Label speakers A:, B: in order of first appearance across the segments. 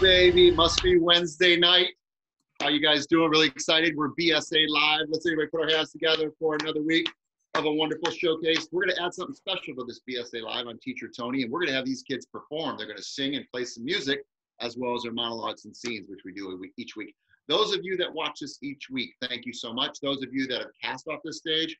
A: baby. Must be Wednesday night. How you guys doing? Really excited. We're BSA Live. Let's everybody put our hands together for another week of a wonderful showcase. We're going to add something special to this BSA Live on Teacher Tony, and we're going to have these kids perform. They're going to sing and play some music, as well as their monologues and scenes, which we do each week. Those of you that watch this each week, thank you so much. Those of you that have cast off this stage,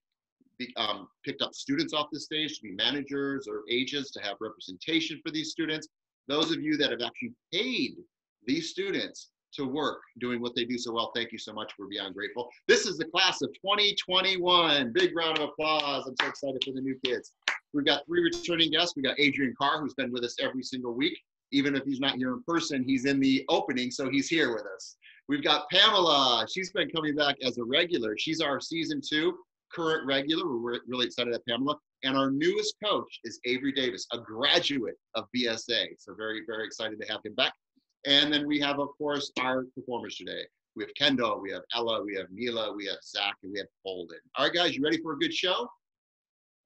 A: picked up students off the stage to be managers or agents to have representation for these students. Those of you that have actually paid these students to work doing what they do so well, thank you so much. We're beyond grateful. This is the class of 2021. Big round of applause. I'm so excited for the new kids. We've got 3 returning guests. We got Adrian Carr, who's been with us every single week. Even if he's not here in person, he's in the opening, so he's here with us. We've got Pamela. She's been coming back as a regular. She's our season 2 current regular. We're really excited at Pamela. And our newest coach is Avery Davis, a graduate of BSA. So very, very excited to have him back. And then we have, of course, our performers today. We have Kendall, we have Ella, we have Mila, we have Zach, and we have Holden. All right, guys, you ready for a good show?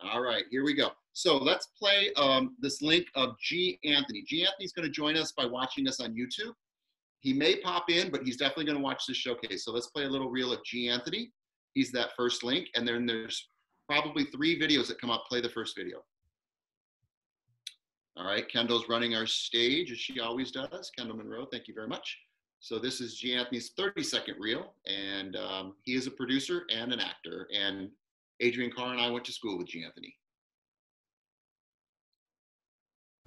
A: All right, here we go. So let's play this link of G. Anthony. G. Anthony's going to join us by watching us on YouTube. He may pop in, but he's definitely going to watch this showcase. So let's play a little reel of G. Anthony. He's that first link, and then there's probably 3 videos that come up. Play the first video. All right, Kendall's running our stage, as she always does. Kendall Monroe, thank you very much. So this is G. Anthony's 30-second reel, and he is a producer and an actor, and Adrian Carr and I went to school with G. Anthony.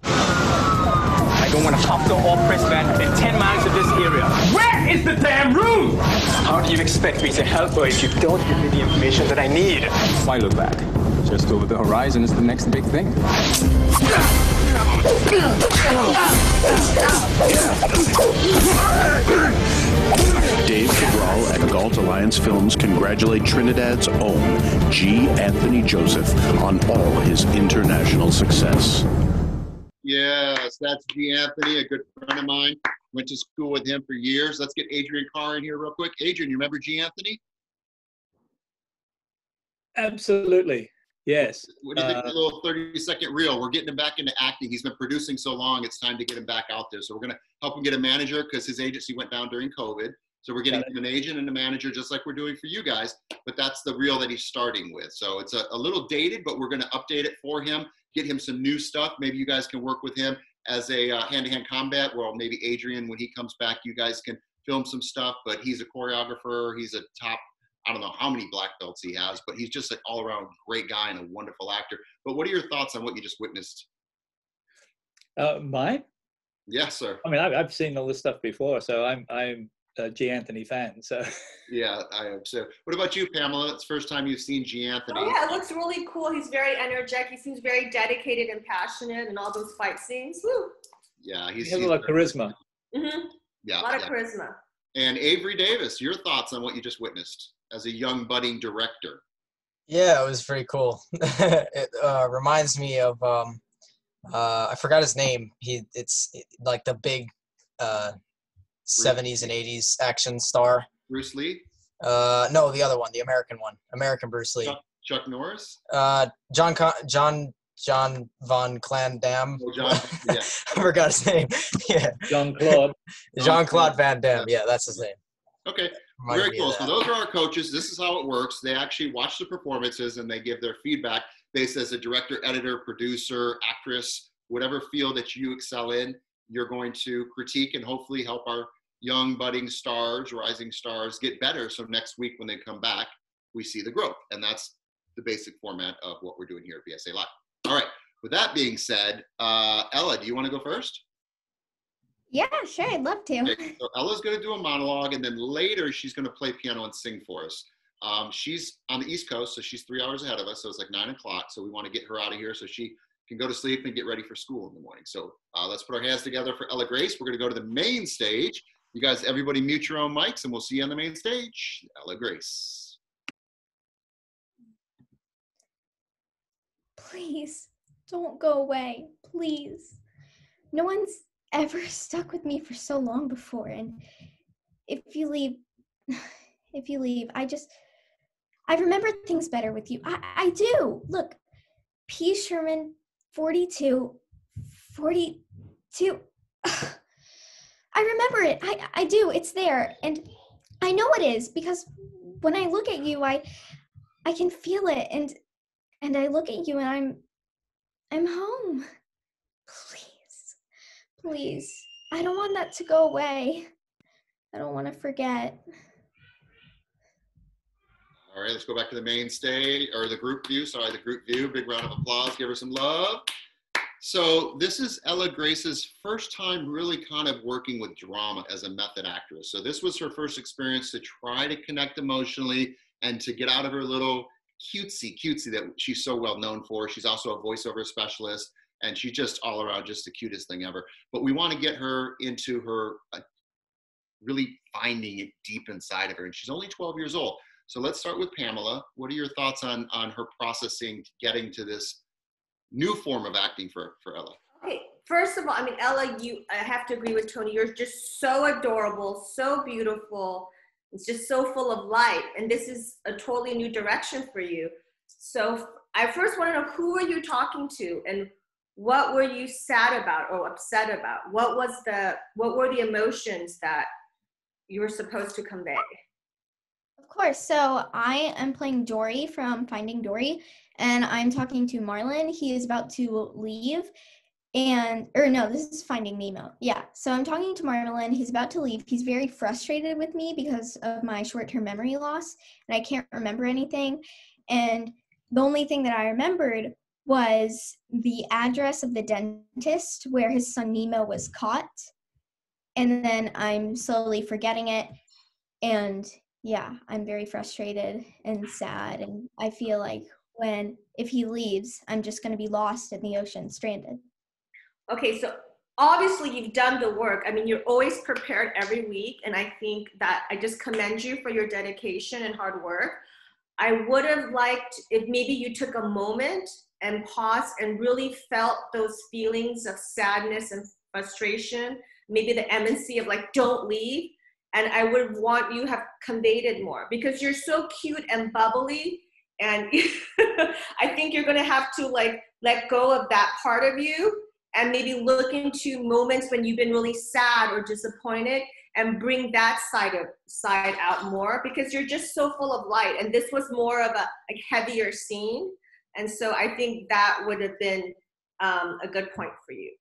B: I don't want to talk to all press van within 10 miles of this area. Where is the damn room? How do you expect me to help her if you don't give me the information that I need?
C: Why look back? Just over the horizon is the next big thing.
D: Dave Cabral and Galt Alliance Films congratulate Trinidad's own G. Anthony Joseph on all his international success.
A: Yes, that's G. Anthony, a good friend of mine. Went to school with him for years. Let's get Adrian Carr in here real quick. Adrian, you remember G. Anthony?
E: Absolutely, yes.
A: What do you think of the little 30-second reel? We're getting him back into acting. He's been producing so long, it's time to get him back out there. So we're going to help him get a manager because his agency went down during COVID. So we're getting him an agent and a manager just like we're doing for you guys. But that's the reel that he's starting with. So it's a little dated, but we're going to update it for him, get him some new stuff. Maybe you guys can work with him as a hand-to-hand combat. Well, maybe Adrian, when he comes back, you guys can film some stuff. But he's a choreographer. He's a top, I don't know how many black belts he has, but he's just an all-around great guy and a wonderful actor. But what are your thoughts on what you just witnessed?
E: Mine?
A: Yes, sir.
E: I mean, I've seen all this stuff before, so I'm a G. Anthony fan. So
A: yeah, I am. So what about you, Pamela? It's the first time you've seen G. Anthony.
F: Oh, yeah, it looks really cool. He's very energetic. He seems very dedicated and passionate in all those fight scenes. Woo!
A: Yeah,
E: he has a lot of charisma.
F: Mm-hmm.
A: Yeah,
F: a lot of charisma.
A: And Avery Davis, your thoughts on what you just witnessed as a young budding director?
G: Yeah, it was very cool. It reminds me of I forgot his name. It's like the big 70s and 80s action star.
A: Bruce Lee?
G: No, the other one, the American one. American Bruce Lee.
A: Chuck Norris?
G: John Von Clandam.
A: Oh, John, yeah.
G: I forgot his name. Yeah. Jean-Claude Van Damme. Yeah, that's his name.
A: Okay. Very cool. So those are our coaches. This is how it works. They actually watch the performances and they give their feedback based as a director, editor, producer, actress, whatever field that you excel in, you're going to critique and hopefully help our young budding stars, rising stars get better. So next week when they come back, we see the growth. And that's the basic format of what we're doing here at BSA Live. All right. With that being said, Ella, do you want to go first?
H: Yeah, sure. I'd love to.
A: Okay, so Ella's going to do a monologue, and then later she's going to play piano and sing for us. She's on the East Coast, so she's 3 hours ahead of us. So it's like 9 o'clock. So we want to get her out of here so she can go to sleep and get ready for school in the morning. So let's put our hands together for Ella Grace. We're going to go to the main stage. You guys, everybody mute your own mics, and we'll see you on the main stage. Ella Grace.
H: Please, don't go away. Please. No one's ever stuck with me for so long before, and if you leave, I remember things better with you. I do. Look, P. Sherman, 42. I I remember it. I do. It's there. And I know it is because when I look at you, I can feel it. And I look at you and I'm home. Please. Please. I don't want that to go away. I don't want to forget.
A: All right, let's go back to the main stage, or the group view. Sorry, the group view. Big round of applause. Give her some love. So this is Ella Grace's first time really kind of working with drama as a method actress. So this was her first experience to try to connect emotionally and to get out of her little cutesy that she's so well known for. She's also a voiceover specialist, and she's just all around just the cutest thing ever. But we want to get her into her really finding it deep inside of her. And she's only 12 years old. So let's start with Pamela. What are your thoughts on her processing getting to this new form of acting for Ella?
F: Okay, first of all, I mean, Ella, I have to agree with Tony. You're just so adorable, so beautiful. It's just so full of light. And this is a totally new direction for you. So I first want to know, who were you talking to and what were you sad about or upset about? What were the emotions that you were supposed to convey?
H: Of course. So I am playing Dory from Finding Dory, and I'm talking to Marlon. He is about to leave. This is Finding Nemo. Yeah. So I'm talking to Marlon. He's about to leave. He's very frustrated with me because of my short-term memory loss, and I can't remember anything. And the only thing that I remembered was the address of the dentist where his son Nemo was caught. And then I'm slowly forgetting it. And yeah, I'm very frustrated and sad. And I feel like if he leaves, I'm just going to be lost in the ocean, stranded.
F: Okay, so obviously you've done the work. I mean, you're always prepared every week. And I think that I just commend you for your dedication and hard work. I would have liked if maybe you took a moment and paused and really felt those feelings of sadness and frustration, maybe the empathy of like, don't leave. And I would want you have conveyed it more because you're so cute and bubbly. And I think you're going to have to like let go of that part of you and maybe look into moments when you've been really sad or disappointed and bring that side out more because you're just so full of light. And this was more of a like heavier scene. And so I think that would have been a good point for you.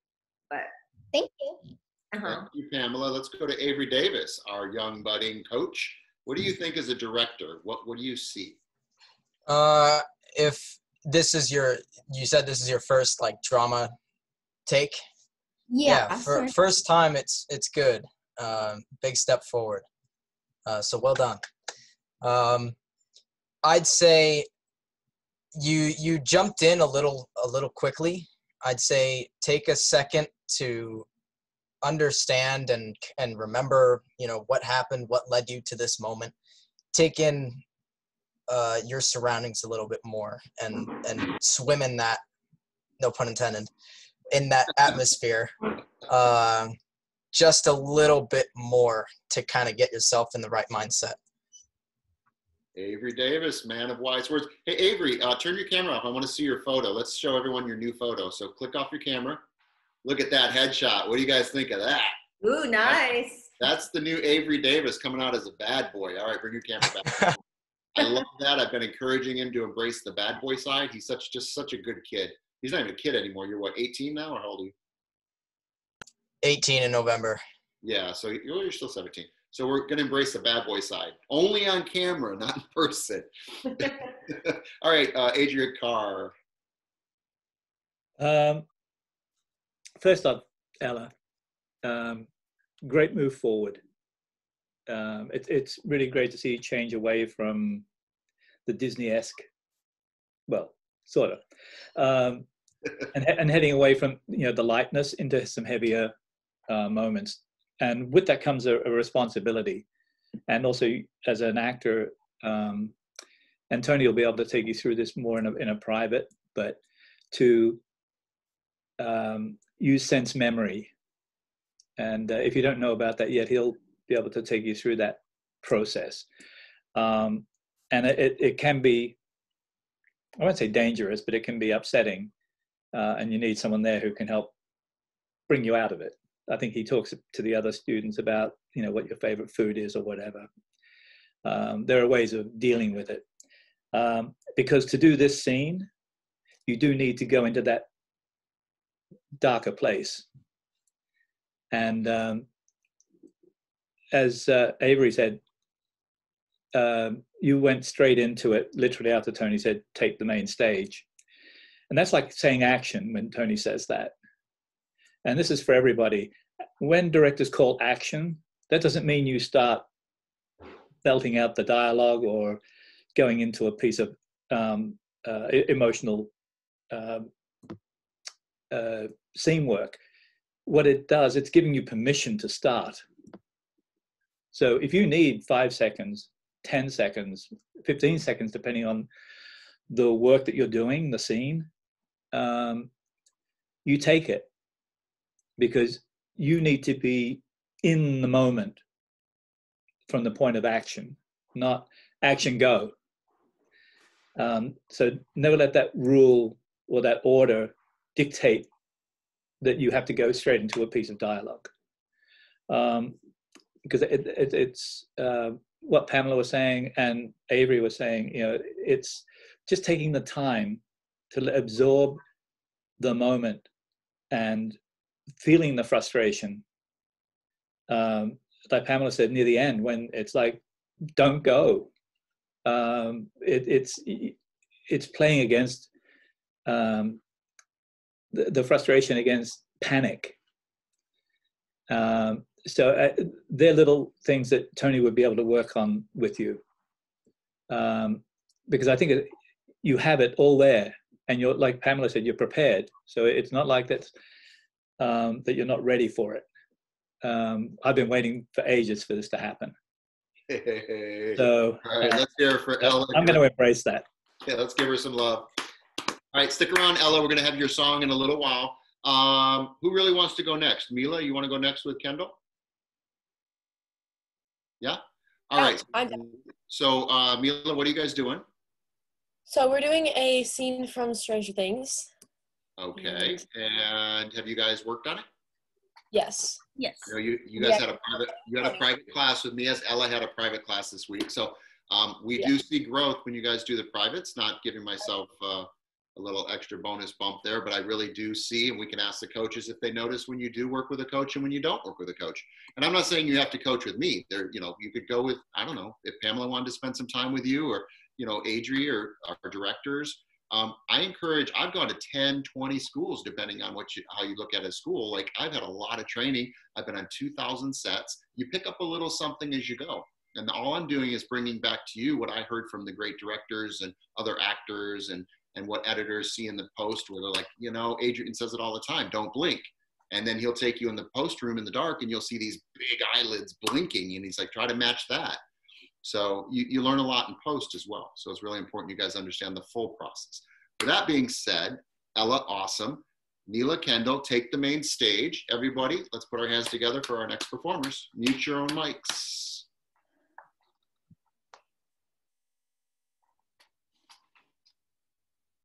F: But
H: thank you.
F: Uh-huh.
A: Thank you, Pamela. Let's go to Avery Davis, our young budding coach. What do you think as a director? What do you see?
G: If this is you said this is your first like drama take?
H: Yeah.
G: First time, it's good. Big step forward. So well done. I'd say you jumped in a little quickly. I'd say take a second to understand and remember, what happened, what led you to this moment. Take in your surroundings a little bit more and swim in that, no pun intended, in that atmosphere just a little bit more to kind of get yourself in the right mindset.
A: Avery Davis, man of wise words. Hey, Avery, turn your camera off. I want to see your photo. Let's show everyone your new photo. So click off your camera. Look at that headshot. What do you guys think of that?
F: Ooh, nice.
A: That's the new Avery Davis coming out as a bad boy. All right, bring your camera back. I love that. I've been encouraging him to embrace the bad boy side. He's just such a good kid. He's not even a kid anymore. You're what, 18 now, or how old are you?
G: 18 in November.
A: Yeah, so you're still 17. So we're going to embrace the bad boy side. Only on camera, not in person. All right, Adrian Carr.
E: First off, Ella, great move forward. It's really great to see you change away from the Disney-esque, well, sort of, and heading away from the lightness into some heavier moments. And with that comes a responsibility, and also as an actor, and Tony will be able to take you through this more in a private, but to use sense memory. And if you don't know about that yet, he'll be able to take you through that process. And it can be, I won't say dangerous, but it can be upsetting. And you need someone there who can help bring you out of it. I think he talks to the other students about, you know, what your favorite food is or whatever. There are ways of dealing with it. Because to do this scene, you do need to go into that darker place. And as Avery said, you went straight into it, literally after Tony said, take the main stage. And that's like saying action when Tony says that. And this is for everybody. When directors call action, that doesn't mean you start belting out the dialogue or going into a piece of emotional scene work. What it does, it's giving you permission to start. So if you need 5 seconds, 10 seconds, 15 seconds, depending on the work that you're doing, the scene, you take it, because you need to be in the moment from the point of action, not action go. So never let that rule or that order dictate that you have to go straight into a piece of dialogue. Because it's what Pamela was saying and Avery was saying, you know, it's just taking the time to absorb the moment and feeling the frustration. Like Pamela said near the end, when it's like, don't go. It's playing against the frustration against panic. So they're little things that Tony would be able to work on with you, because I think you have it all there, and you're, like Pamela said, you're prepared. So it's not like that that you're not ready for it. I've been waiting for ages for this to happen. So
A: all right, let's hear it for Ella.
E: I'm going to embrace that.
A: Yeah, let's give her some love. All right, stick around, Ella. We're going to have your song in a little while. Who really wants to go next? Mila, you want to go next with Kendall? Yeah? All right. So, Mila, what are you guys doing?
I: So we're doing a scene from Stranger Things.
A: Okay. And have you guys worked on it?
I: Yes.
H: Yes.
A: You know, you guys had a private class with me, as Ella had a private class this week. So we do see growth when you guys do the privates. Not giving myself a little extra bonus bump there, but I really do see, and we can ask the coaches if they notice when you do work with a coach and when you don't work with a coach. And I'm not saying you have to coach with me. There, you know, you could go with, I don't know, if Pamela wanted to spend some time with you, or, you know, Adrian or our directors. I encourage, I've gone to 10, 20 schools, depending on how you look at a school. Like, I've had a lot of training. I've been on 2,000 sets. You pick up a little something as you go. And all I'm doing is bringing back to you what I heard from the great directors and other actors and what editors see in the post, where they're like, you know, Adrian says it all the time, don't blink. And then he'll take you in the post room in the dark and you'll see these big eyelids blinking. And he's like, try to match that. So you learn a lot in post as well. So it's really important you guys understand the full process. With that being said, Ella, awesome. Neela, Kendall, take the main stage. Everybody, let's put our hands together for our next performers. Mute your own mics.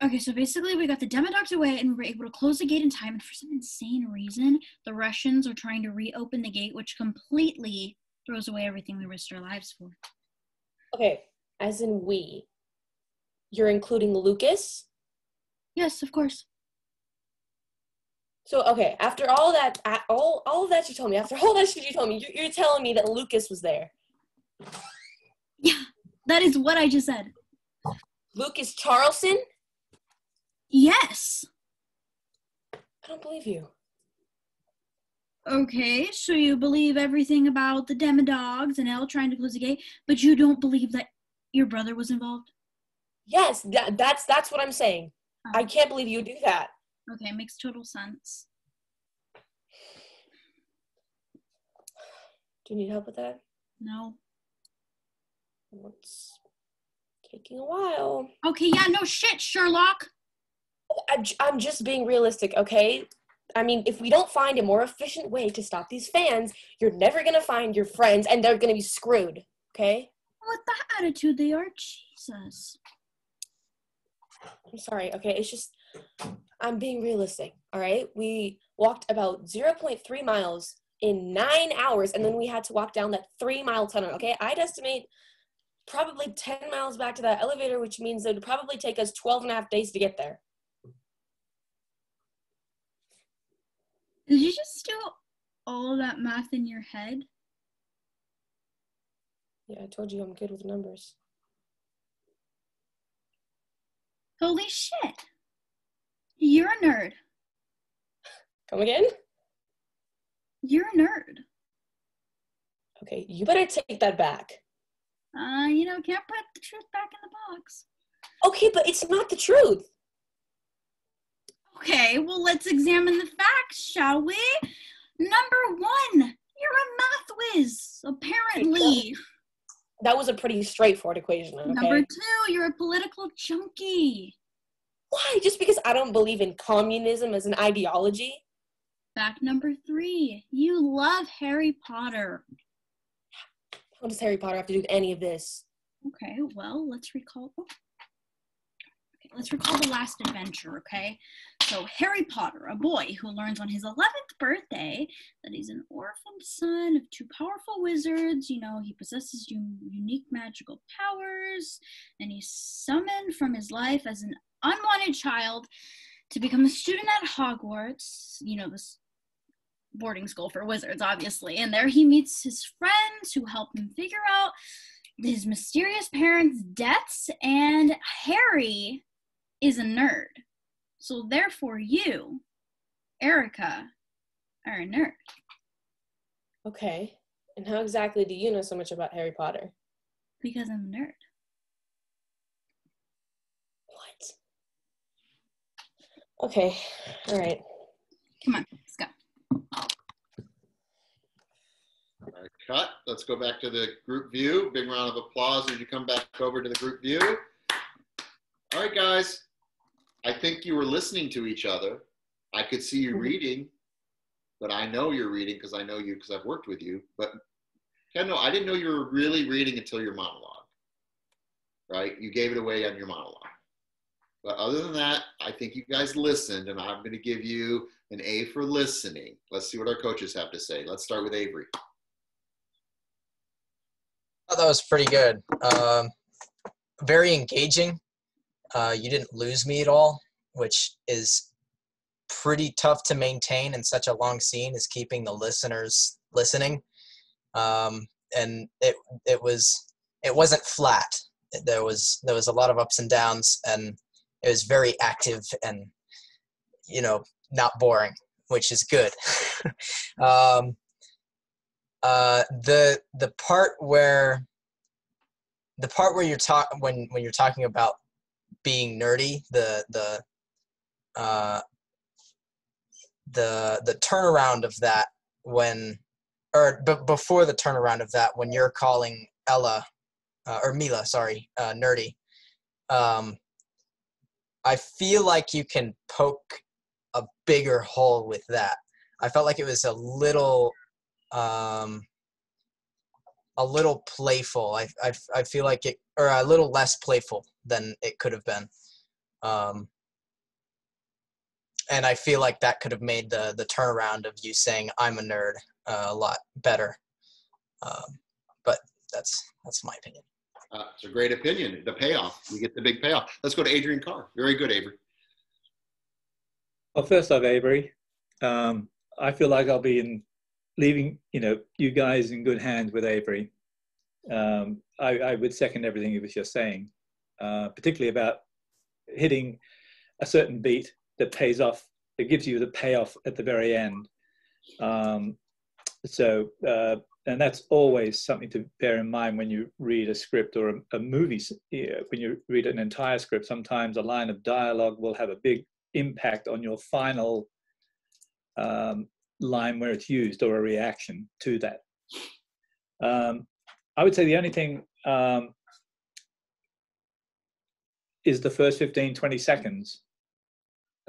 J: Okay, so basically we got the demo dogs away and we were able to close the gate in time, and for some insane reason, the Russians are trying to reopen the gate, which completely throws away everything we risked our lives for. Okay,
I: As in we. You're including Lucas?
J: Yes, of course.
I: So, okay, after all that, all of that you told me, after all that shit you told me, you're telling me that Lucas was there.
J: Yeah, that is what I just said.
I: Lucas Charleston?
J: Yes.
I: I don't believe you.
J: Okay, so you believe everything about the Demodogs and Elle trying to close the gate, but you don't believe that your brother was involved?
I: Yes, that's what I'm saying.
J: Oh.
I: I can't believe you do that.
J: Okay, makes total sense.
I: Do you need help with that?
J: No.
I: It's taking a while.
J: Okay, yeah, no shit, Sherlock.
I: I'm just being realistic, okay? I mean, if we don't find a more efficient way to stop these fans, you're never going to find your friends, and they're going to be screwed, okay?
J: With that attitude they are, Jesus.
I: I'm sorry, okay? It's just, I'm being realistic. all right? We walked about 0.3 miles in 9 hours, and then we had to walk down that 3-mile tunnel, okay? I'd estimate probably 10 miles back to that elevator, which means it would probably take us 12.5 days to get there.
J: Did you just do all that math in your head?
I: Yeah, I told you I'm good with numbers.
J: Holy shit. You're a nerd.
I: Come again?
J: You're a nerd.
I: Okay, you better take that back.
J: Can't put the truth back in the box.
I: Okay, but it's not the truth.
J: Okay, well, let's examine the facts, shall we? Number 1, you're a math whiz, apparently.
I: That was a pretty straightforward equation, okay?
J: Number 2, you're a political junkie.
I: Why? Just because I don't believe in communism as an ideology?
J: Fact number 3, you love Harry Potter.
I: What does Harry Potter have to do with any of this?
J: Okay, well, let's recall the last adventure, okay? So Harry Potter, a boy who learns on his 11th birthday that he's an orphaned son of 2 powerful wizards. He possesses unique magical powers, and he's summoned from his life as an unwanted child to become a student at Hogwarts, this boarding school for wizards, obviously. And there he meets his friends who help him figure out his mysterious parents' deaths, and Harry is a nerd. So therefore you, Erica, are a nerd.
I: Okay, and how exactly do you know so much about Harry Potter?
J: Because I'm a nerd.
I: What? Okay, all right.
J: Come on, let's go.
A: All right, cut. Let's go back to the group view. Big round of applause as you come back over to the group view. All right, guys. I think you were listening to each other. I could see you reading, but I know you're reading because I know you because I've worked with you. But Kendall, I didn't know you were really reading until your monologue, right? You gave it away on your monologue. But other than that, I think you guys listened, and I'm going to give you an A for listening. Let's see what our coaches have to say. Let's start with Avery.
G: Oh, that was pretty good. Very engaging. You didn't lose me at all, which is pretty tough to maintain in such a long scene, is keeping the listeners listening. And it wasn't flat. There was a lot of ups and downs, and it was very active and not boring, which is good. The part where you're when you're talking about being nerdy, the turnaround of that before the turnaround of that, when you're calling Mila, nerdy, I feel like you can poke a bigger hole with that. I felt like it was a little playful. I feel like it, or a little less playful than it could have been. And I feel like that could have made the turnaround of you saying I'm a nerd a lot better. But that's my opinion.
A: It's a great opinion. The payoff, we get the big payoff. Let's go to Adrian Carr. Very good, Avery.
E: Well, first off, Avery, I feel like I'll be leaving you guys in good hands with Avery. I would second everything he was just saying, particularly about hitting a certain beat that pays off, that gives you the payoff at the very end. And that's always something to bear in mind when you read a script or a movie. When you read an entire script, sometimes a line of dialogue will have a big impact on your final line where it's used, or a reaction to that. I would say the only thing is the first 15, 20 seconds.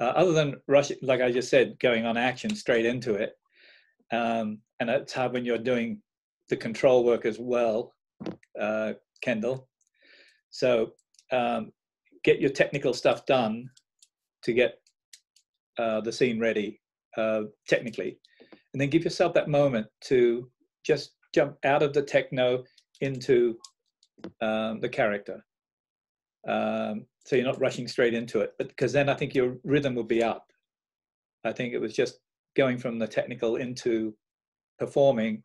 E: Other than rushing, like I just said, going on action straight into it. And it's hard when you're doing the control work as well, Kendall. So get your technical stuff done to get the scene ready technically, and then give yourself that moment to just jump out of the techno into the character. So you're not rushing straight into it, but because then I think your rhythm will be up. I think it was just going from the technical into performing.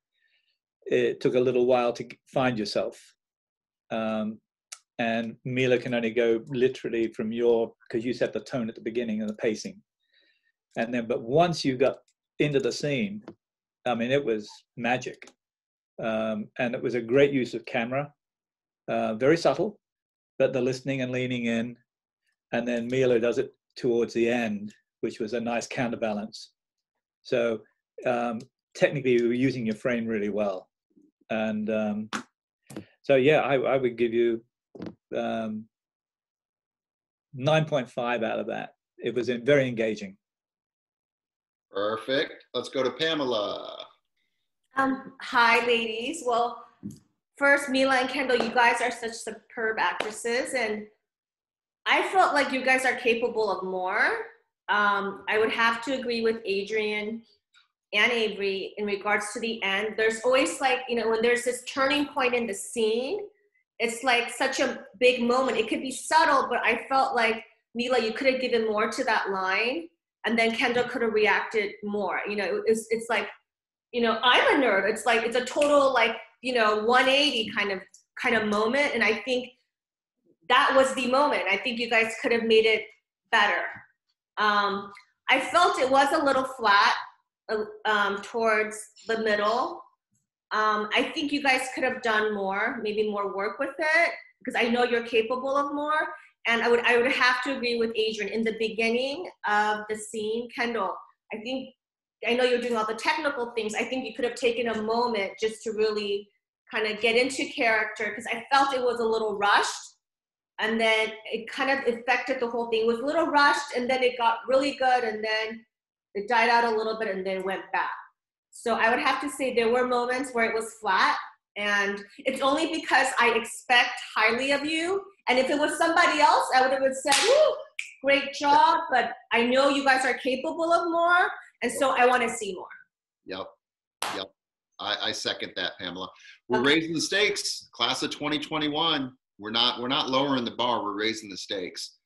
E: It took a little while to find yourself. And Mila can only go literally from because you set the tone at the beginning and the pacing. And then, but once you got into the scene, I mean, it was magic. And it was a great use of camera, very subtle, but the listening and leaning in. And then Mila does it towards the end, which was a nice counterbalance. So technically you were using your frame really well. And so, yeah, I would give you 9.5 out of that. It was very engaging.
A: Perfect. Let's go to Pamela.
F: Hi, ladies. Well, first, Mila and Kendall, you guys are such superb actresses, and I felt like you guys are capable of more. I would have to agree with Adrian and Avery in regards to the end. There's always like, you know, when there's this turning point in the scene, it's like such a big moment. It could be subtle, but I felt like, Mila, you could have given more to that line, and then Kendall could have reacted more. You know, it's like, you know, I'm a nerd. It's like, it's a total like, you know, 180 kind of moment. And I think that was the moment. I think you guys could have made it better. I felt it was a little flat towards the middle. I think you guys could have done more, maybe more work with it, because I know you're capable of more. And I would have to agree with Adrian. In the beginning of the scene, Kendall, I know you're doing all the technical things. I think you could have taken a moment just to really kind of get into character, because I felt it was a little rushed. And then it kind of affected the whole thing. It was a little rushed, and then it got really good, and then it died out a little bit and then went back. So I would have to say there were moments where it was flat, and it's only because I expect highly of you. And if it was somebody else, I would have said, woo, great job, but I know you guys are capable of more, and so I want to see more.
A: Yep. I second that, Pamela. We're raising the stakes. Class of 2021. We're not lowering the bar, we're raising the stakes.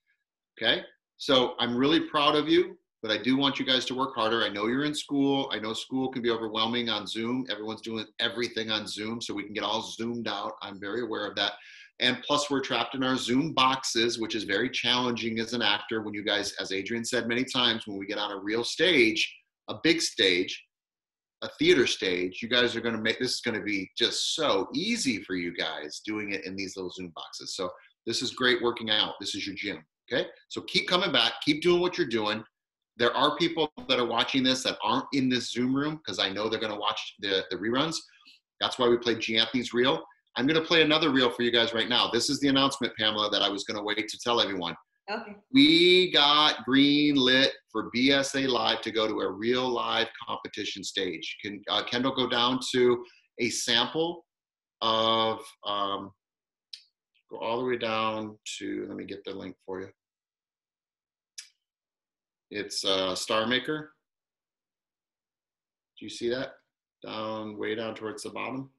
A: Okay? So I'm really proud of you, but I do want you guys to work harder. I know you're in school. I know school can be overwhelming on Zoom. Everyone's doing everything on Zoom, so we can get all zoomed out. I'm very aware of that. And plus, we're trapped in our Zoom boxes, which is very challenging as an actor when you guys, as Adrian said many times, when we get on a real stage, a big stage, a theater stage, you guys are going to make, this is going to be just so easy for you guys doing it in these little Zoom boxes. So this is great working out. This is your gym. Okay. So keep coming back, keep doing what you're doing. There are people that are watching this that aren't in this Zoom room, because I know they're going to watch the reruns. That's why we played G. Anthony's reel. I'm going to play another reel for you guys right now. This is the announcement, Pamela, that I was going to wait to tell everyone.
F: Okay.
A: We got green lit for BSA Live to go to a real live competition stage. Can Kendall go down to a sample of, go all the way down to, let me get the link for you. It's Star Maker. Do you see that? Way down towards the bottom.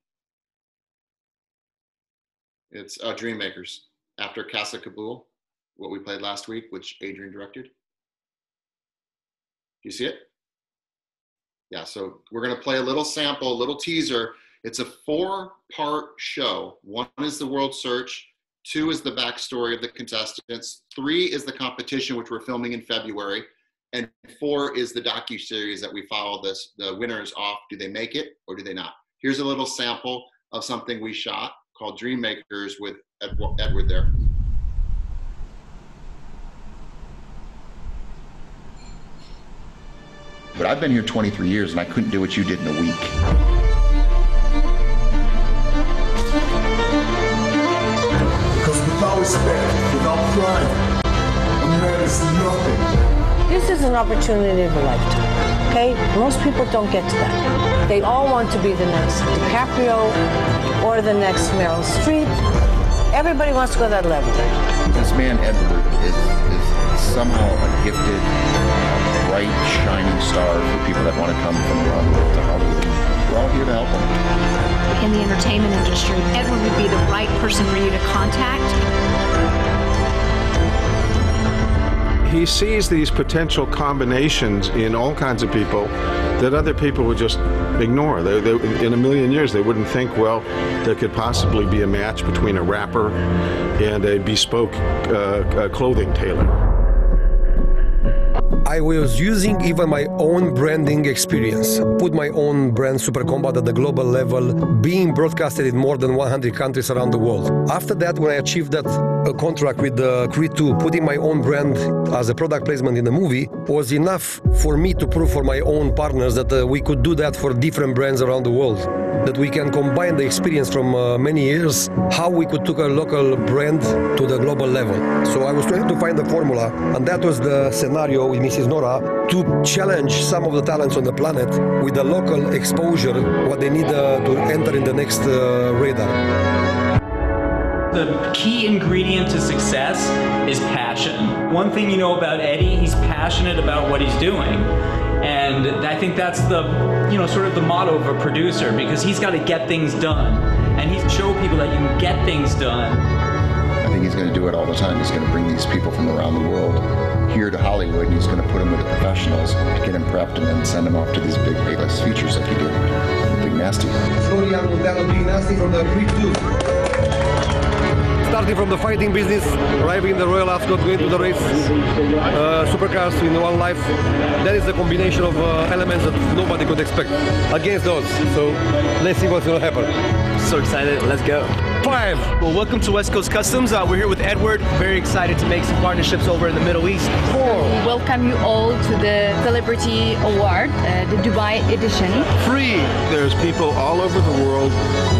A: It's Dream Makers after Casa Kabul, what we played last week, which Adrian directed. Do you see it? Yeah, so we're gonna play a little sample, a little teaser. It's a 4-part show. 1 is the World Search, 2 is the backstory of the contestants, 3 is the competition, which we're filming in February, and 4 is the docuseries that we follow the winners off. Do they make it or do they not? Here's a little sample of something we shot called Dream Makers with Edward there.
K: But I've been here 23 years and I couldn't do what you did in a week.
L: Because without respect, without pride, a man is nothing.
M: This is an opportunity of a lifetime, okay? Most people don't get to that. They all want to be the next DiCaprio or the next Meryl Streep. Everybody wants to go to that level.
K: This man, Edward, is somehow a gifted bright, shining star for people that want to come from around the world to Hollywood. We're all here to help them.
N: In the entertainment industry, Edward would be the right person for you to contact.
O: He sees these potential combinations in all kinds of people that other people would just ignore. In a million years, they wouldn't think, well, there could possibly be a match between a rapper and a bespoke clothing tailor.
P: I was using even my own branding experience. Put my own brand, Super Combat, at the global level, being broadcasted in more than 100 countries around the world. After that, when I achieved that contract with Creed 2, putting my own brand as a product placement in the movie was enough for me to prove for my own partners that we could do that for different brands around the world. That we can combine the experience from many years, how we could take a local brand to the global level. So I was trying to find the formula, and that was the scenario with Mrs. Nora, to challenge some of the talents on the planet with the local exposure, what they need to enter in the next radar.
Q: The key ingredient to success is passion. One thing you know about Eddie, he's passionate about what he's doing. And I think that's the, sort of the motto of a producer, because he's got to get things done. And he's show people that you can get things done.
K: I think he's going to do it all the time. He's going to bring these people from around the world here to Hollywood, and he's going to put them with the professionals, get them prepped, and then send them off to these big A-list features like he did with Big Nasty.
P: Sorry, I'm Big Nasty from the Creed 2. Starting from the fighting business, arriving in the Royal Ascot, going to the race, supercars in one life. That is the combination of elements that nobody could expect against those. So let's see what's going to happen.
R: So excited, let's go. 5. Well, welcome to West Coast Customs. We're here with Edward. Very excited to make some partnerships over in the Middle East.
P: 4.
S: Welcome you all to the Celebrity Award, the Dubai edition.
O: 3. There's people all over the world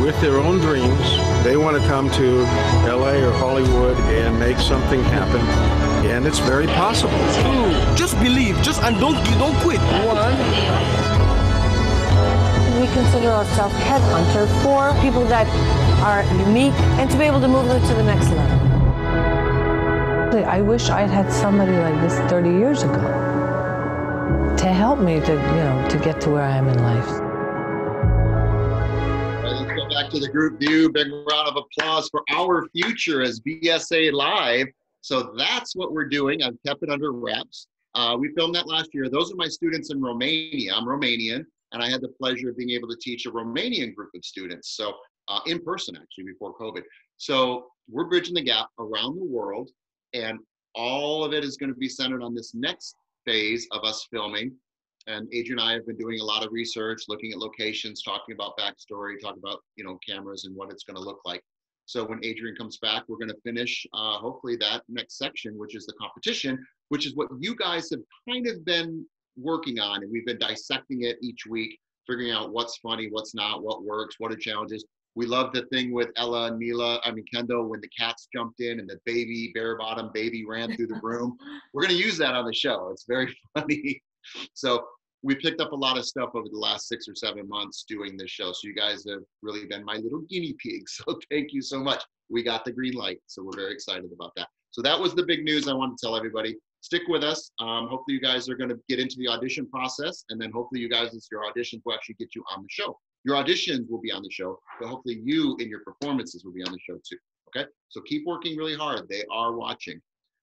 O: with their own dreams. They want to come to LA or Hollywood and make something happen, and it's very possible.
R: 2. Just believe, and don't quit.
P: 1.
M: We consider ourselves headhunter for people that are unique and to be able to move them to the next level. I wish I'd had somebody like this 30 years ago to help me to get to where I am in life.
A: Let's go back to the group view. Big round of applause for our future as BSA Live. So that's what we're doing. I've kept it under wraps. We filmed that last year. Those are my students in Romania. I'm Romanian, and I had the pleasure of being able to teach a Romanian group of students. So in person, actually, before COVID. So we're bridging the gap around the world, and all of it is going to be centered on this next phase of us filming. And Adrian and I have been doing a lot of research, looking at locations, talking about backstory, talking about, cameras and what it's going to look like. So when Adrian comes back, we're going to finish, hopefully, that next section, which is the competition, which is what you guys have kind of been working on. And we've been dissecting it each week, figuring out what's funny, what's not, what works, what are challenges. We love the thing with Ella and Kendall, when the cats jumped in and the bare-bottom baby ran through the room. We're going to use that on the show. It's very funny. So we picked up a lot of stuff over the last 6 or 7 months doing this show. So you guys have really been my little guinea pigs. So thank you so much. We got the green light. So we're very excited about that. So that was the big news I wanted to tell everybody. Stick with us. Hopefully you guys are going to get into the audition process. And then hopefully you guys, your auditions will actually get you on the show. Your auditions will be on the show, but hopefully you and your performances will be on the show too. Okay? So keep working really hard. They are watching.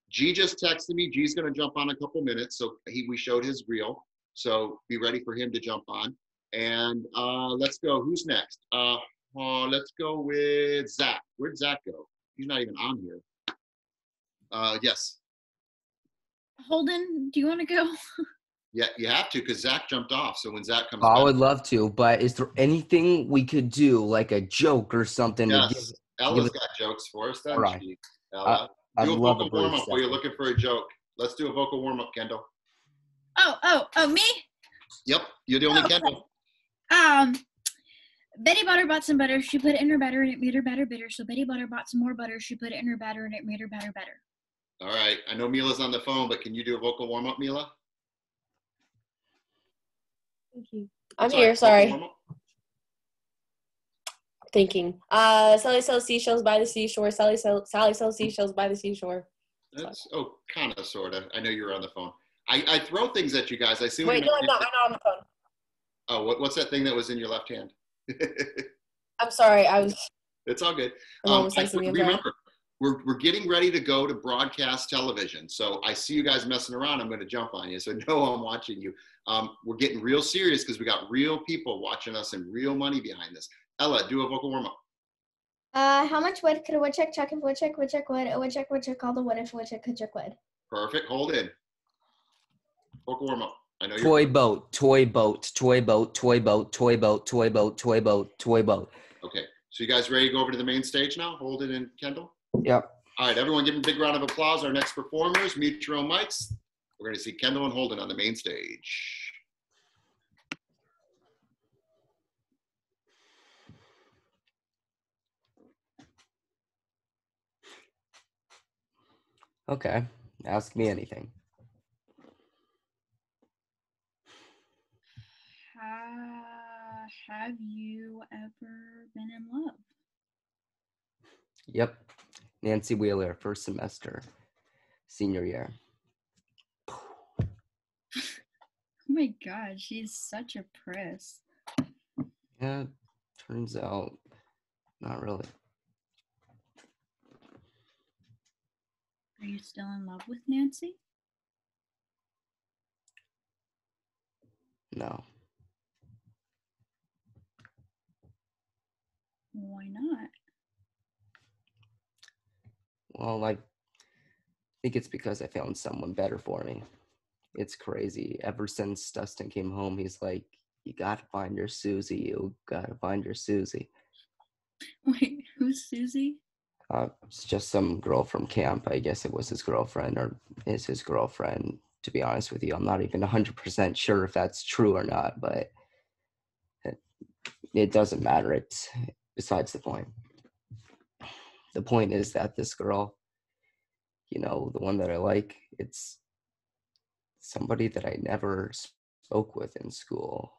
A: G just texted me. G's going to jump on a couple minutes. So we showed his reel. So be ready for him to jump on. And let's go. Who's next? Let's go with Zach. Where'd Zach go? He's not even on here. Yes.
J: Holden, do you want to go?
A: Yeah, you have to, because Zach jumped off. So when Zach comes
T: I
A: back,
T: would love to, but is there anything we could do, like a joke or something?
A: Yes, Ella's got jokes for us, doesn't
T: right.
A: she? Ella, do a
T: love
A: vocal warm-up while you're looking for a joke. Let's do a vocal warm-up, Kendall.
J: Oh, me?
A: Yep, you're the only Kendall.
J: Betty Butter bought some butter. She put it in her batter, and it made her batter bitter. So Betty Butter bought some more butter. She put it in her batter, and it made her batter better.
A: All right. I know Mila's on the phone, but can you do a vocal warm-up, Mila?
I: Thank you. I'm here, sorry. Thinking. Sally sells seashells by the seashore. Sally sells seashells by the seashore.
A: That's, kind of, sort of. I know you were on the phone. I throw things at you guys. I see.
I: Wait, no, I'm not on the phone.
A: Oh, what's that thing that was in your left hand?
I: I'm sorry. I was.
A: It's all good.
I: Remember,
A: we're getting ready to go to broadcast television. So I see you guys messing around. I'm going to jump on you. So no, I'm watching you. We're getting real serious because we got real people watching us and real money behind this. Ella, do a vocal warm up.
H: How much wood could a woodchuck chuck if woodchuck would a woodchuck would chuck all the wood if woodchuck could chuck wood?
A: Perfect. Hold in. Vocal warm up. I know
T: toy boat, toy boat, toy boat, toy boat, toy boat, toy boat, toy boat, toy boat.
A: Okay. So you guys ready to go over to the main stage now? Hold it in, Kendall.
T: Yep.
A: All right, everyone give them a big round of applause. Our next performers, mute your own mics. We're going to see Kendall and Holden on the main stage.
T: Okay, ask me anything.
J: Have you ever been in love?
T: Yep, Nancy Wheeler, first semester, senior year.
J: Oh my God, she's such a priss.
T: Yeah, turns out, not really.
J: Are you still in love with Nancy?
T: No.
J: Why not?
T: Well, I think it's because I found someone better for me. It's crazy. Ever since Dustin came home, he's like, you gotta find your Susie. You gotta find your Susie.
J: Wait, who's Susie?
T: It's just some girl from camp. I guess it was his girlfriend or is his girlfriend. To be honest with you, I'm not even 100% sure if that's true or not, but it doesn't matter. It's besides the point. The point is that this girl, you know, the one that I like, it's somebody that I never spoke with in school.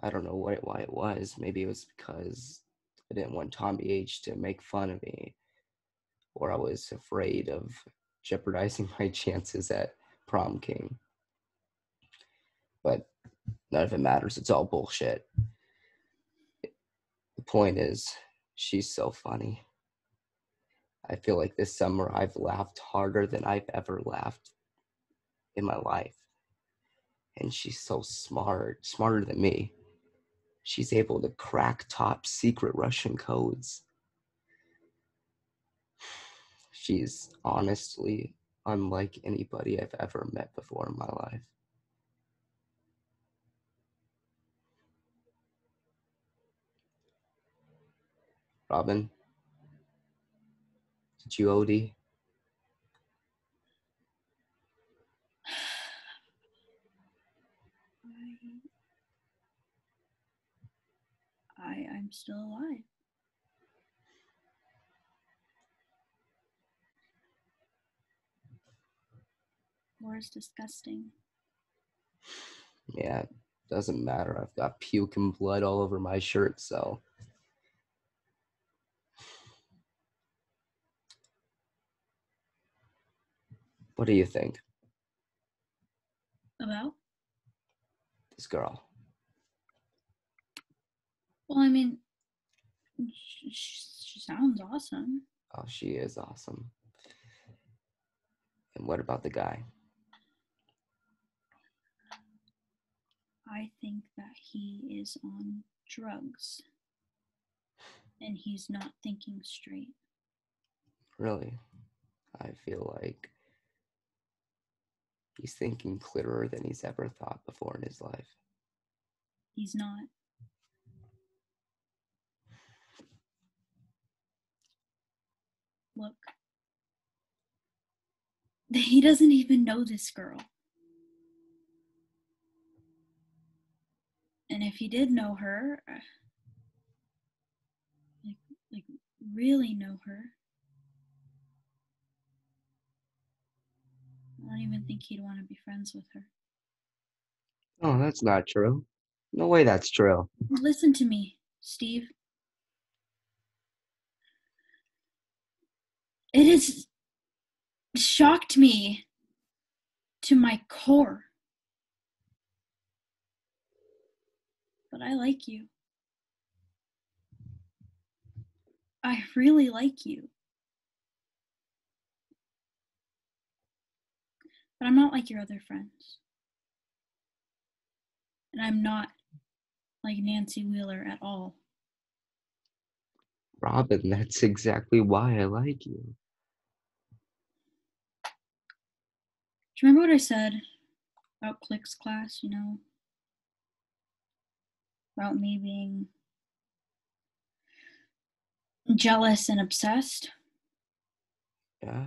T: I don't know why it was. Maybe it was because I didn't want Tommy H to make fun of me, or I was afraid of jeopardizing my chances at prom king. But none of it matters. It's all bullshit. The point is, she's so funny. I feel like this summer I've laughed harder than I've ever laughed in my life. And she's so smart, smarter than me. She's able to crack top secret Russian codes. She's honestly unlike anybody I've ever met before in my life. Robin, did you OD?
J: I'm still alive. War's disgusting.
T: Yeah, doesn't matter. I've got puke and blood all over my shirt, so. What do you think?
J: About?
T: This girl.
J: Well, I mean, she sounds awesome.
T: Oh, she is awesome. And what about the guy?
J: I think that he is on drugs. And he's not thinking straight.
T: Really? I feel like he's thinking clearer than he's ever thought before in his life.
J: He's not. Look. He doesn't even know this girl. And if he did know her, like really know her, I don't even think he'd want to be friends with her.
T: Oh, that's not true. No way that's true.
J: Listen to me, Steve. It has shocked me to my core. But I like you. I really like you. But I'm not like your other friends. And I'm not like Nancy Wheeler at all.
T: Robin, that's exactly why I like you.
J: Do you remember what I said about Click's class, you know? About me being jealous and obsessed?
T: Yeah.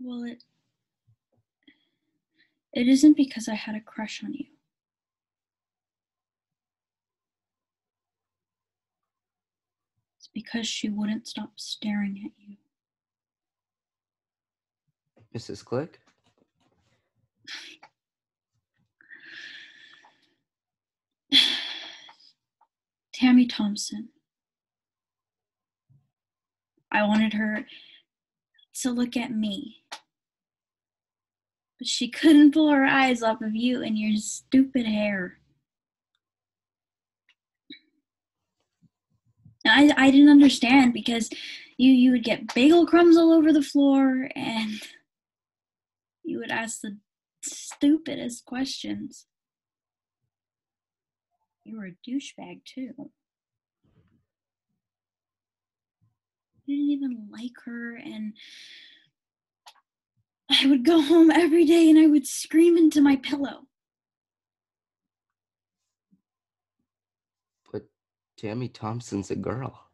J: Well, it isn't because I had a crush on you. It's because she wouldn't stop staring at you.
T: Mrs. Click?
J: Tammy Thompson. I wanted her to look at me. But she couldn't pull her eyes off of you and your stupid hair. And I didn't understand because you would get bagel crumbs all over the floor and you would ask the stupidest questions. You were a douchebag too. You didn't even like her, and I would go home every day and I would scream into my pillow.
T: But Tammy Thompson's a girl.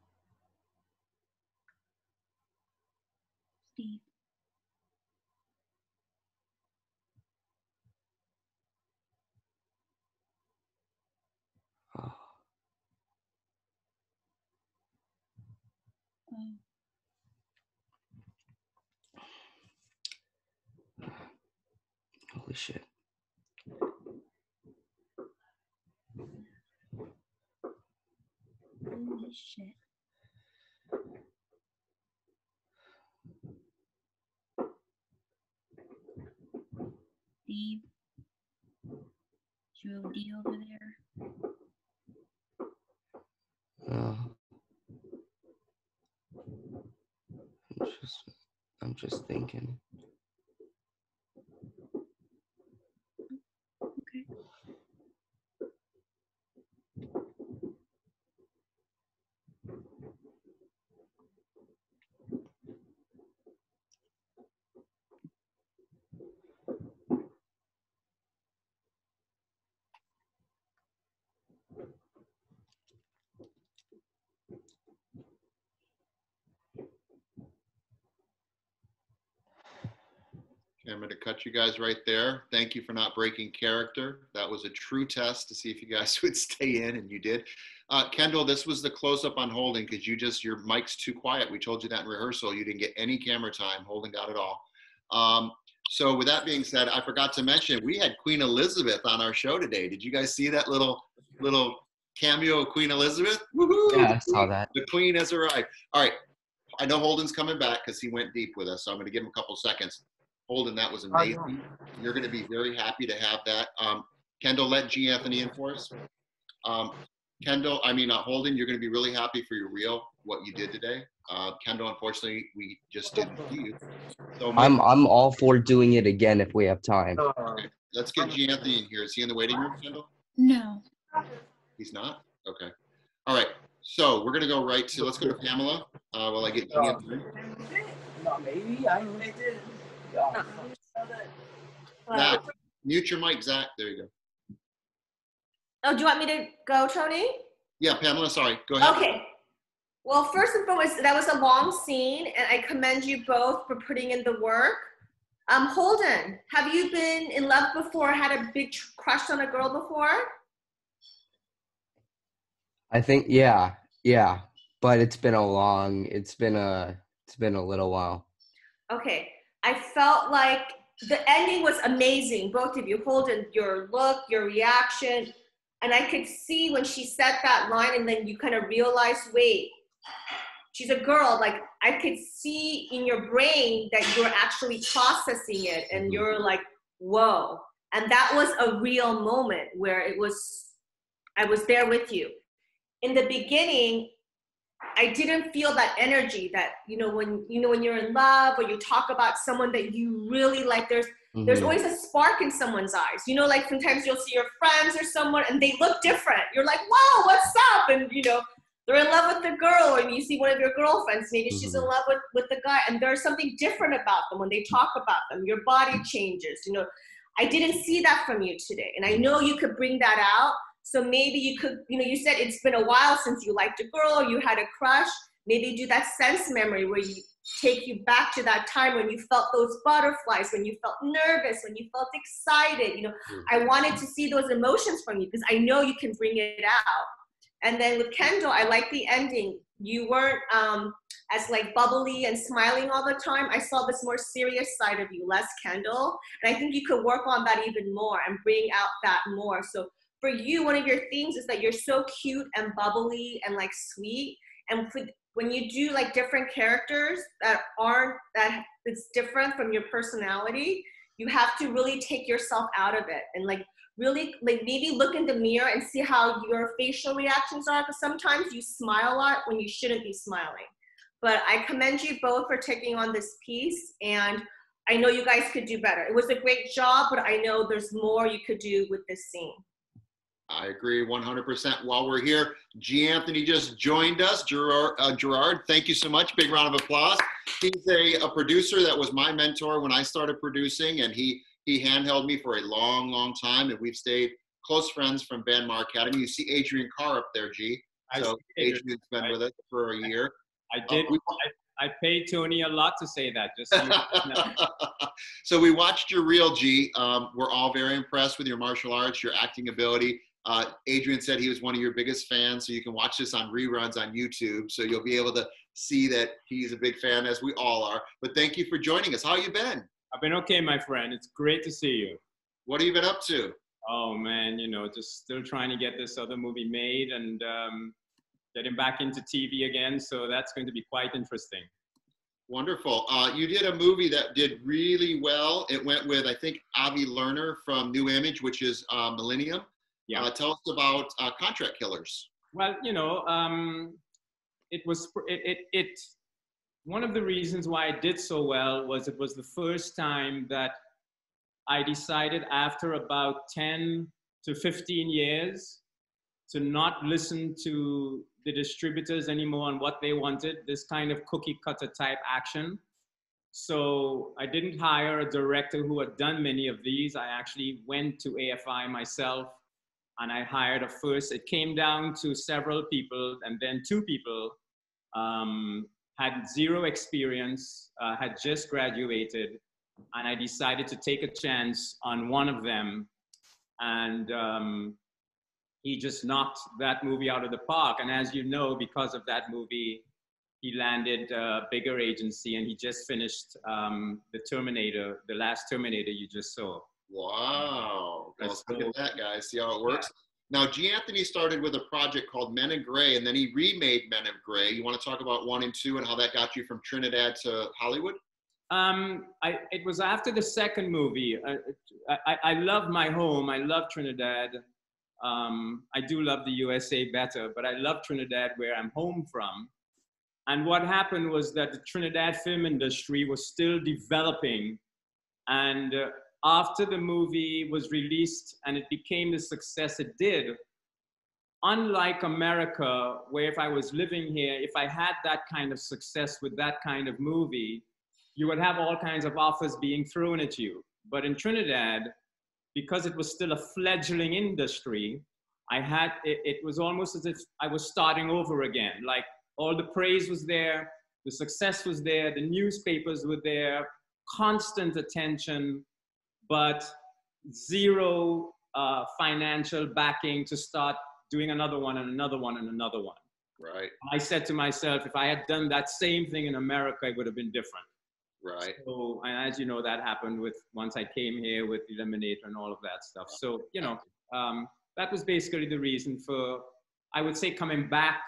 J: Steve.
T: Oh. Holy shit.
J: Holy shit. Steve, is you OD over there?
T: No. I'm just thinking.
J: Okay.
A: I'm going to cut you guys right there. Thank you for not breaking character. That was a true test to see if you guys would stay in, and you did. Kendall, this was the close-up on Holden because your mic's too quiet. We told you that in rehearsal. You didn't get any camera time. Holden got it all. So with that being said, I forgot to mention, we had Queen Elizabeth on our show today. Did you guys see that little cameo of Queen Elizabeth? Woohoo!
T: Yeah, I saw that.
A: The Queen has arrived. All right. I know Holden's coming back because he went deep with us, so I'm going to give him a couple seconds. Holden, that was amazing. You're going to be very happy to have that. Kendall, let G. Anthony in for us. Holden, you're going to be really happy for your reel, what you did today. Kendall, unfortunately, we just didn't see you. So
T: I'm all for doing it again if we have time.
A: Okay. Let's get G. Anthony in here. Is he in the waiting room, Kendall?
J: No.
A: He's not? Okay. All right. So we're going to go right to, let's go to Pamela while I get G. Anthony. Zach, mute your mic, Zach. There you go.
F: Oh, do you want me to go, Tony?
A: Yeah, Pamela, sorry. Go ahead.
F: Okay. Well, first and foremost, that was a long scene, and I commend you both for putting in the work. Holden, have you been in love before, had a big crush on a girl before?
T: I think, yeah. But it's been a little while.
F: Okay. I felt like the ending was amazing, both of you. Holden, your look, your reaction. And I could see when she said that line, and then you kind of realize, wait, she's a girl. Like, I could see in your brain that you're actually processing it, and you're like, whoa. And that was a real moment where I was there with you. In the beginning, I didn't feel that energy that, when you're in love or you talk about someone that you really like, there's always a spark in someone's eyes. Like sometimes you'll see your friends or someone and they look different. You're like, whoa, what's up? And, they're in love with the girl, or you see one of your girlfriends, maybe she's in love with the guy, and there's something different about them when they talk about them. Your body changes. I didn't see that from you today. And I know you could bring that out. So maybe you could, you said it's been a while since you liked a girl, you had a crush. Maybe do that sense memory where you take you back to that time when you felt those butterflies, when you felt nervous, when you felt excited. I wanted to see those emotions from you because I know you can bring it out. And then with Kendall, I like the ending. You weren't as like bubbly and smiling all the time. I saw this more serious side of you, less Kendall. And I think you could work on that even more and bring out that more. So for you, one of your things is that you're so cute and bubbly and like sweet. And when you do like different characters that it's different from your personality, you have to really take yourself out of it and like really like maybe look in the mirror and see how your facial reactions are, because sometimes you smile a lot when you shouldn't be smiling. But I commend you both for taking on this piece, and I know you guys could do better. It was a great job, but I know there's more you could do with this scene.
A: I agree 100%. While we're here, G. Anthony just joined us. Gerard, thank you so much. Big round of applause. He's a producer that was my mentor when I started producing, and he handheld me for a long, long time, and we've stayed close friends from Banmar Academy. You see Adrian Carr up there, G. So Adrian's been with us for a year.
U: I paid Tony a lot to say that. Just so you know.
A: So we watched your reel, G. We're all very impressed with your martial arts, your acting ability. Adrian said he was one of your biggest fans, so you can watch this on reruns on YouTube. So you'll be able to see that he's a big fan, as we all are. But thank you for joining us. How you been?
U: I've been okay, my friend. It's great to see you.
A: What have you been up to?
U: Oh man, just still trying to get this other movie made and getting back into TV again. So that's going to be quite interesting.
A: Wonderful. You did a movie that did really well. It went with, I think, Avi Lerner from New Image, which is Millennium. Yeah. Tell us about Contract Killers.
U: Well, one of the reasons why I did so well was it was the first time that I decided after about 10 to 15 years to not listen to the distributors anymore on what they wanted, this kind of cookie cutter type action. So I didn't hire a director who had done many of these. I actually went to AFI myself and I hired it came down to several people, and then two people had zero experience, had just graduated, and I decided to take a chance on one of them. And he just knocked that movie out of the park. And as you know, because of that movie, he landed a bigger agency, and he just finished the last Terminator you just saw.
A: Wow. Let's look at that, guys. See how it works? Yeah. Now, G. Anthony started with a project called Men in Gray, and then he remade Men in Gray. You want to talk about 1 and 2 and how that got you from Trinidad to Hollywood?
U: It was after the second movie. I love my home. I love Trinidad. I do love the USA better, but I love Trinidad, where I'm home from. And what happened was that the Trinidad film industry was still developing. And after the movie was released and it became the success it did, unlike America, where if I was living here, if I had that kind of success with that kind of movie, you would have all kinds of offers being thrown at you. But in Trinidad, because it was still a fledgling industry, it was almost as if I was starting over again. Like, all the praise was there, the success was there, the newspapers were there, constant attention, but zero financial backing to start doing another one and another one and another one.
A: Right.
U: I said to myself, if I had done that same thing in America, it would have been different.
A: Right.
U: So, and as you know, that happened once I came here with Eliminator and all of that stuff. So, that was basically the reason for, I would say, coming back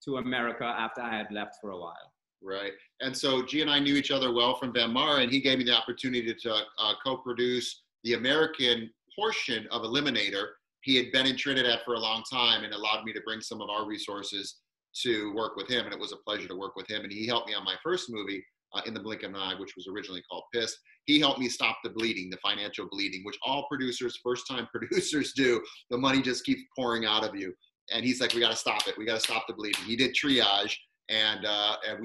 U: to America after I had left for a while.
A: Right. And so G and I knew each other well from Van Mara, and he gave me the opportunity to co-produce the American portion of Eliminator. He had been in Trinidad for a long time and allowed me to bring some of our resources to work with him. And it was a pleasure to work with him. And he helped me on my first movie, In the Blink of an Eye, which was originally called Pissed. He helped me stop the bleeding, the financial bleeding, which all producers, first-time producers do. The money just keeps pouring out of you. And he's like, we got to stop it. We got to stop the bleeding. He did triage, and I've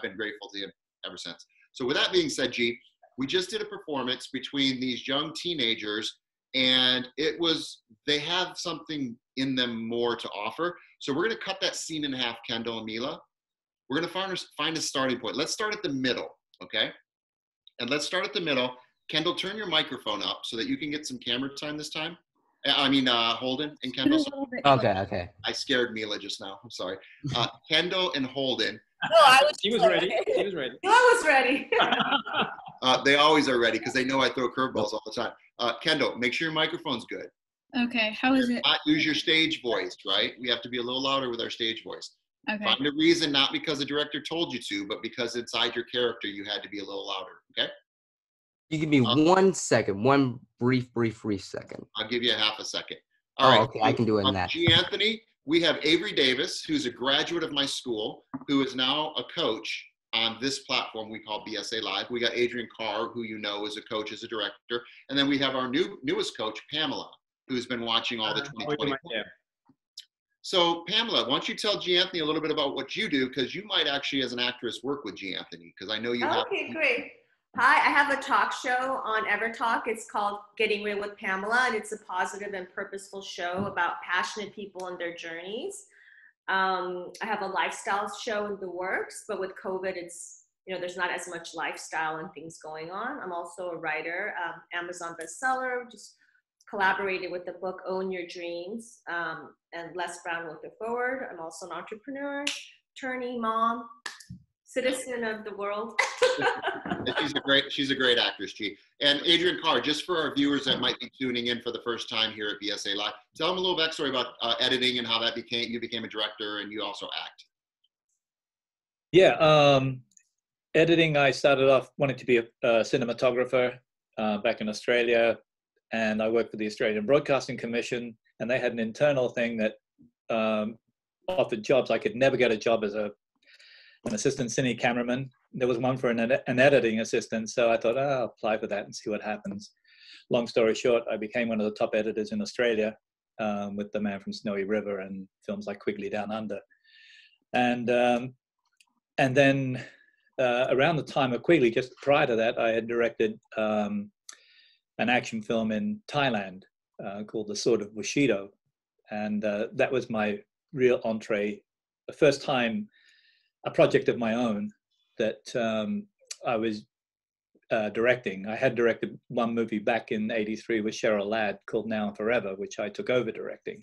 A: been grateful to him ever since. So with that being said, G, we just did a performance between these young teenagers, and they have something in them more to offer. So we're going to cut that scene in half, Kendall and Mila. We're going to find a starting point. Let's start at the middle, okay? And let's start at the middle. Kendall, turn your microphone up so that you can get some camera time this time. Holden and Kendall.
T: Okay.
A: I scared Mila just now. I'm sorry. Kendall and Holden.
U: No, He was ready.
F: I was ready.
A: They always are ready because they know I throw curveballs all the time. Kendall, make sure your microphone's good.
J: Okay, how is it?
A: Not use your stage voice, right? We have to be a little louder with our stage voice.
J: Okay.
A: Find a reason, not because the director told you to, but because inside your character you had to be a little louder, okay?
T: You give me 1 second, one brief second.
A: I'll give you a half a second. All right.
T: Okay, I can do it in that.
A: G. Anthony, we have Avery Davis, who's a graduate of my school, who is now a coach on this platform we call BSA-LIVE. We got Adrian Carr, who you know is a coach, is a director. And then we have our newest coach, Pamela, who's been watching all the 2020. So Pamela, why don't you tell G. Anthony a little bit about what you do, because you might actually, as an actress, work with G. Anthony, because I know you have.
F: Okay, great. Hi, I have a talk show on EverTalk. It's called Getting Real with Pamela, and it's a positive and purposeful show about passionate people and their journeys. I have a lifestyle show in the works, but with COVID, it's, there's not as much lifestyle and things going on. I'm also a writer, Amazon bestseller, just collaborated with the book Own Your Dreams, and Les Brown wrote the forward. I'm also an entrepreneur, attorney, mom, citizen of the world.
A: She's a great actress, G. And Adrian Carr, just for our viewers that might be tuning in for the first time here at BSA-LIVE, tell them a little backstory about editing and how that you became a director and you also act.
E: Yeah, editing, I started off wanting to be a cinematographer back in Australia, and I worked for the Australian Broadcasting Commission, and they had an internal thing that offered jobs. I could never get a job as an assistant cine cameraman. There was one for an editing assistant, so I thought, I'll apply for that and see what happens. Long story short, I became one of the top editors in Australia with The Man from Snowy River and films like Quigley Down Under. And then around the time of Quigley, just prior to that, I had directed an action film in Thailand called The Sword of Bushido. And that was my real entree, the first time, a project of my own that I was directing. I had directed one movie back in '83 with Cheryl Ladd called Now and Forever, which I took over directing.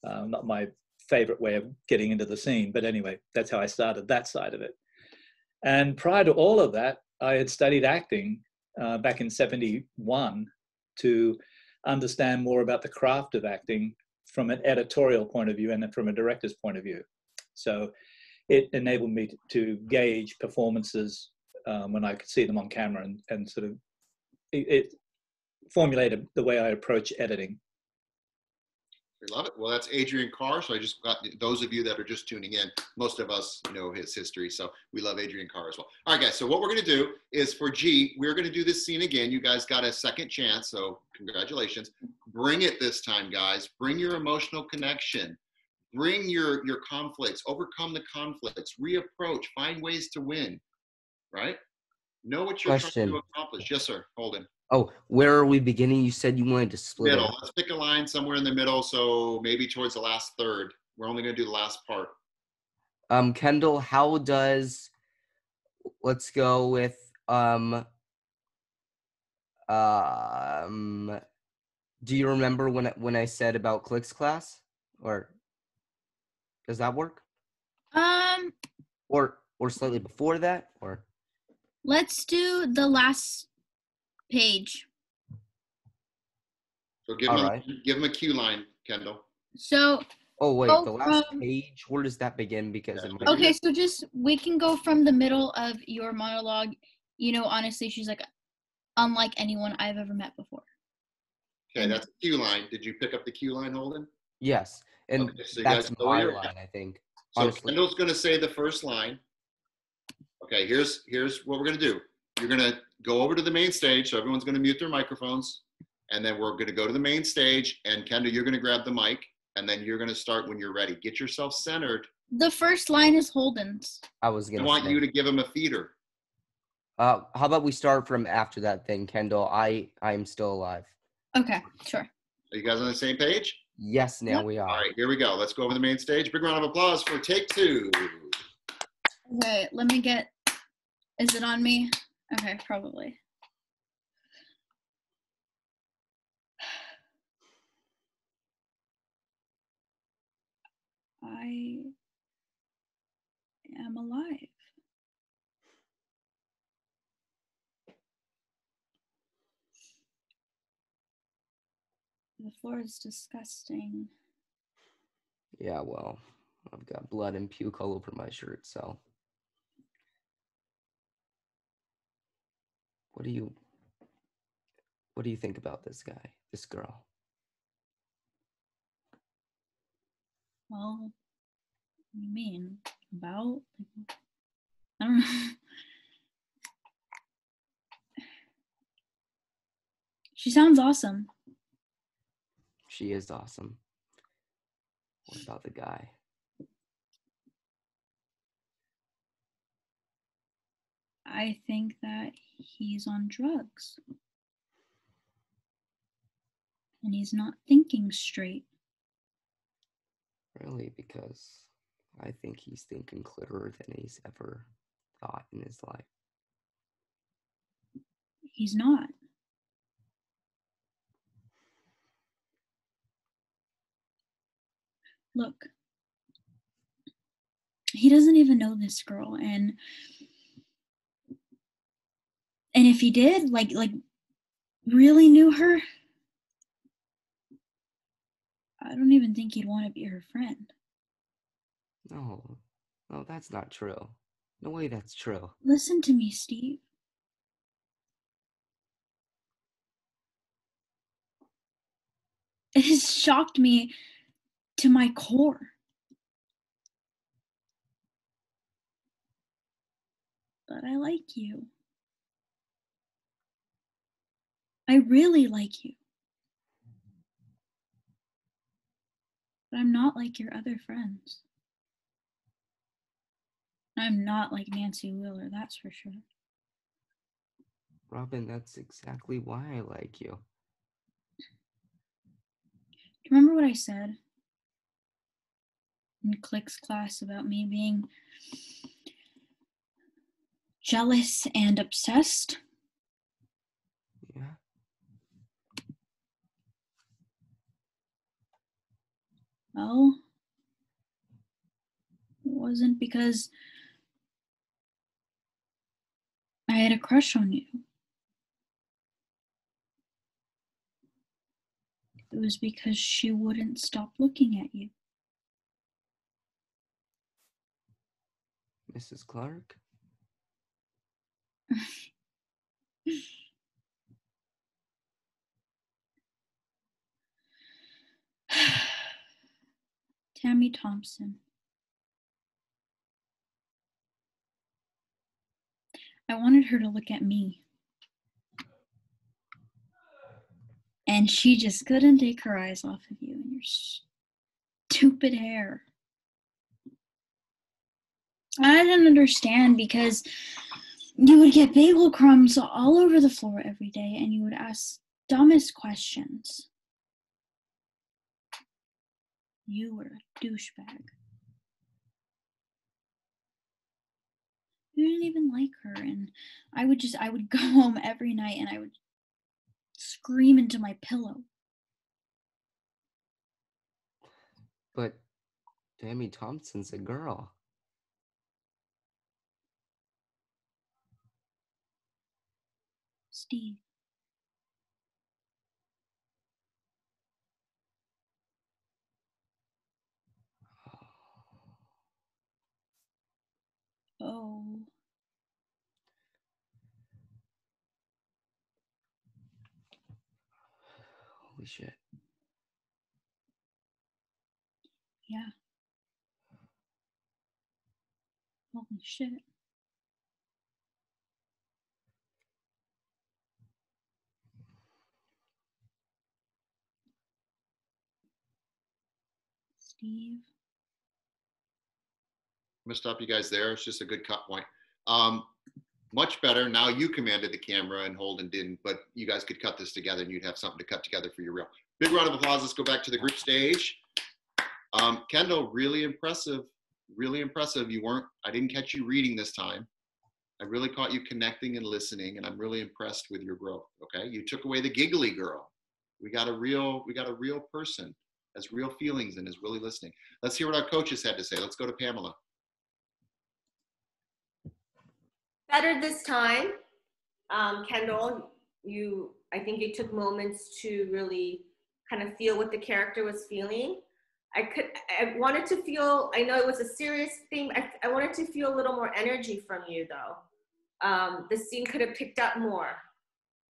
E: Not my favorite way of getting into the scene, but anyway, that's how I started that side of it. And prior to all of that, I had studied acting back in '71 to understand more about the craft of acting from an editorial point of view and then from a director's point of view. So it enabled me to gauge performances when I could see them on camera, and sort of it formulated the way I approach editing.
A: We love it. Well, that's Adrian Carr. So I just got those of you that are just tuning in, most of us know his history. So we love Adrian Carr as well. All right, guys. So what we're going to do is for G, we're going to do this scene again. You guys got a second chance. So congratulations. Bring it this time, guys. Bring your emotional connection. Bring your conflicts, overcome the conflicts, reapproach, find ways to win, right? Know what you're trying to accomplish. Yes, sir. Holden.
T: Oh, where are we beginning? You said you wanted to split
A: middle.
T: it.
A: Let's pick a line somewhere in the middle, so maybe towards the last third. We're only going to do the last part.
T: Kendall, how does, let's go with, do you remember when I said about Click's class? Or does that work? Or slightly before that, or?
J: Let's do the last page.
A: So give him a cue line, Kendall.
J: So.
T: Oh wait,
J: go
T: the last
J: from-
T: page. Where does that begin? Because it might
J: Okay, so just we can go from the middle of your monologue. You know, honestly, she's like unlike anyone I've ever met before.
A: Okay, that's the cue line. Did you pick up the cue line, Holden?
T: Yes, and
A: okay, so
T: that's
A: you guys know
T: my
A: your
T: line, I think.
A: So
T: Honestly.
A: Kendall's going to say the first line. Okay, here's what we're going to do. You're going to go over to the main stage, so everyone's going to mute their microphones, and then we're going to go to the main stage, and Kendall, you're going to grab the mic, and then you're going to start when you're ready. Get yourself centered.
J: The first line is Holden's.
T: I was going
A: I
T: to
A: want you to give him a feeder.
T: How about we start from after that then, Kendall? I'm still alive.
J: Okay, sure.
A: Are you guys on the same page?
T: Yes, now we are.
A: All right, here we go. Let's go over the main stage. Big round of applause for take 2.
J: Okay, let me get. Is it on me? Okay, probably. I am alive. The floor is disgusting.
T: Yeah, well, I've got blood and puke all over my shirt, so. What do you think about this guy, this girl?
J: Well, what do you mean? About? I don't know. She sounds awesome.
T: She is awesome. What about the guy?
J: I think that he's on drugs. And he's not thinking straight.
T: Really, because I think he's thinking clearer than he's ever thought in his life.
J: He's not. Look, he doesn't even know this girl, and if he did, like really knew her, I don't even think he'd want to be her friend.
T: No, that's not true. No way that's true.
J: Listen to me, Steve. It has shocked me to my core. But I like you. I really like you. But I'm not like your other friends. I'm not like Nancy Wheeler, that's for sure.
T: Robin, that's exactly why I like you.
J: Do you remember what I said in Click's class about me being jealous and obsessed?
T: Yeah.
J: Well, it wasn't because I had a crush on you. It was because she wouldn't stop looking at you.
T: Mrs. Clark?
J: Tammy Thompson. I wanted her to look at me. And she just couldn't take her eyes off of you and your stupid hair. I didn't understand because you would get bagel crumbs all over the floor every day and you would ask dumbest questions. You were a douchebag. You didn't even like her, and I would go home every night and I would scream into my pillow.
T: But Tammy Thompson's a girl.
J: Steve. Oh.
T: Holy shit.
J: Yeah. Holy shit. Steve.
A: I'm gonna stop you guys there. It's just a good cut point. Much better. Now you commanded the camera and Holden didn't, but you guys could cut this together and you'd have something to cut together for your reel. Big round of applause. Let's go back to the group stage. Kendall, really impressive. Really impressive. I didn't catch you reading this time. I really caught you connecting and listening, and I'm really impressed with your growth. Okay. You took away the giggly girl. We got a real person, has real feelings and is really listening. Let's hear what our coaches had to say. Let's go to Pamela.
F: Better this time. Kendall, I think you took moments to really kind of feel what the character was feeling. I wanted to feel, I know it was a serious thing, I wanted to feel a little more energy from you though. The scene could have picked up more.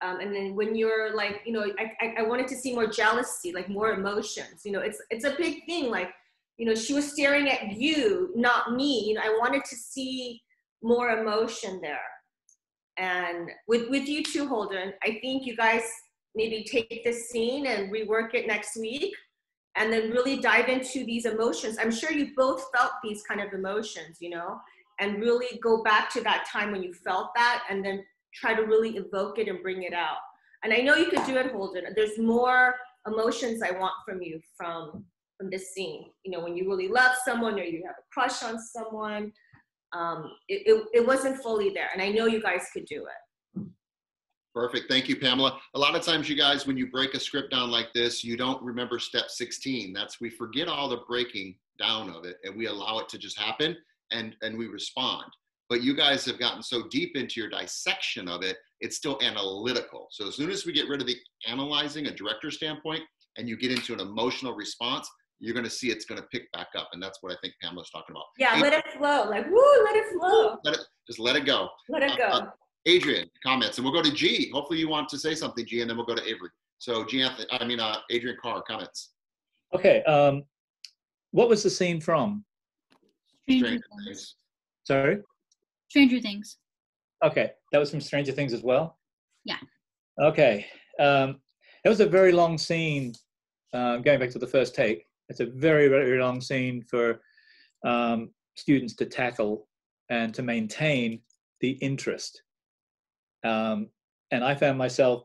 F: And then when you're like, you know, I wanted to see more jealousy, like more emotions. You know, it's a big thing. Like, you know, she was staring at you, not me. You know, I wanted to see more emotion there. And with you too, Holden, I think you guys maybe take this scene and rework it next week and then really dive into these emotions. I'm sure you both felt these kind of emotions, you know, and really go back to that time when you felt that and then try to really evoke it and bring it out. And I know you could do it, Holden. There's more emotions I want from you from this scene. You know, when you really love someone or you have a crush on someone, it wasn't fully there. And I know you guys could do it.
A: Perfect. Thank you, Pamela. A lot of times, you guys, when you break a script down like this, you don't remember step 16. We forget all the breaking down of it and we allow it to just happen and we respond. But you guys have gotten so deep into your dissection of it, it's still analytical. So as soon as we get rid of the analyzing, a director standpoint, and you get into an emotional response, you're going to see it's going to pick back up. And that's what I think Pamela's talking about.
F: Yeah,
A: Adrian,
F: let it flow. Like, woo, let it flow.
A: Just let it go.
F: Let it go.
A: Adrian, comments. And we'll go to G. Hopefully you want to say something, G, and then we'll go to Avery. So Adrian Carr, comments.
E: Okay. What was the scene from?
J: Stranger Things.
E: Sorry?
J: Stranger Things.
E: Okay. That was from Stranger Things as well?
J: Yeah.
E: Okay. It was a very long scene, going back to the first take. It's a very, very long scene for students to tackle and to maintain the interest. And I found myself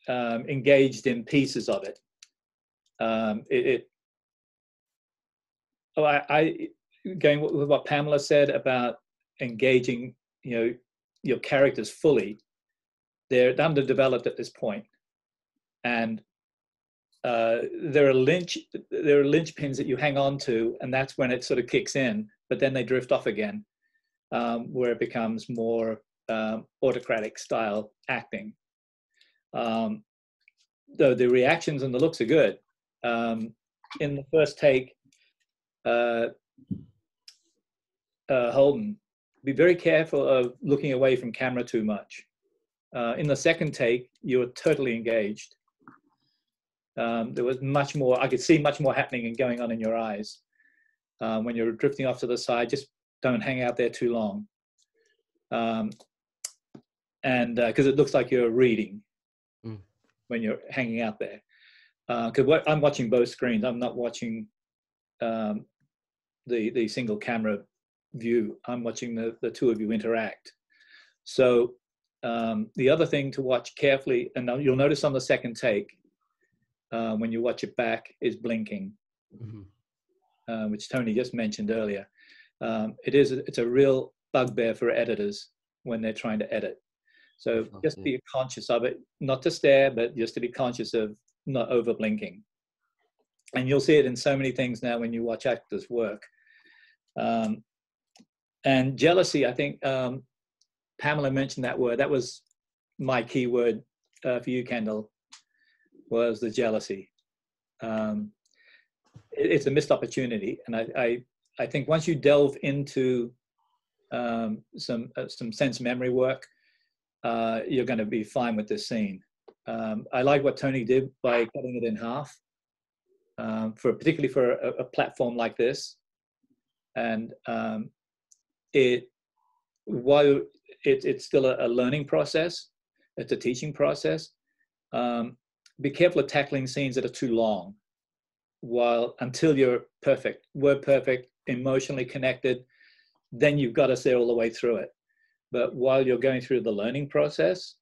E: engaged in pieces of it. Going with what Pamela said about engaging, you know, your characters fully, they're underdeveloped at this point. And there are linchpins that you hang on to, and that's when it sort of kicks in, but then they drift off again, where it becomes more autocratic style acting. Though the reactions and the looks are good. In the first take, Holden, be very careful of looking away from camera too much. In the second take, you were totally engaged. There was much more, I could see much more happening and going on in your eyes. When you're drifting off to the side, just don't hang out there too long. And because it looks like you're reading when you're hanging out there. Because I'm watching both screens. I'm not watching the single camera view. I'm watching the two of you interact. So the other thing to watch carefully, and you'll notice on the second take, when you watch it back, is blinking, which Tony just mentioned earlier. It's a real bugbear for editors when they're trying to edit. So just be conscious of it, not to stare, but just to be conscious of not over blinking. And you'll see it in so many things now when you watch actors work. And jealousy, I think Pamela mentioned that word. That was my key word for you, Kendall, was the jealousy. It's a missed opportunity. And I think once you delve into some sense memory work, you're going to be fine with this scene. I like what Tony did by cutting it in half, particularly for a platform like this. And while it's still a learning process, it's a teaching process. Be careful of tackling scenes that are too long. Until you're perfect, we're perfect, emotionally connected, then you've got us there all the way through it. But while you're going through the learning process,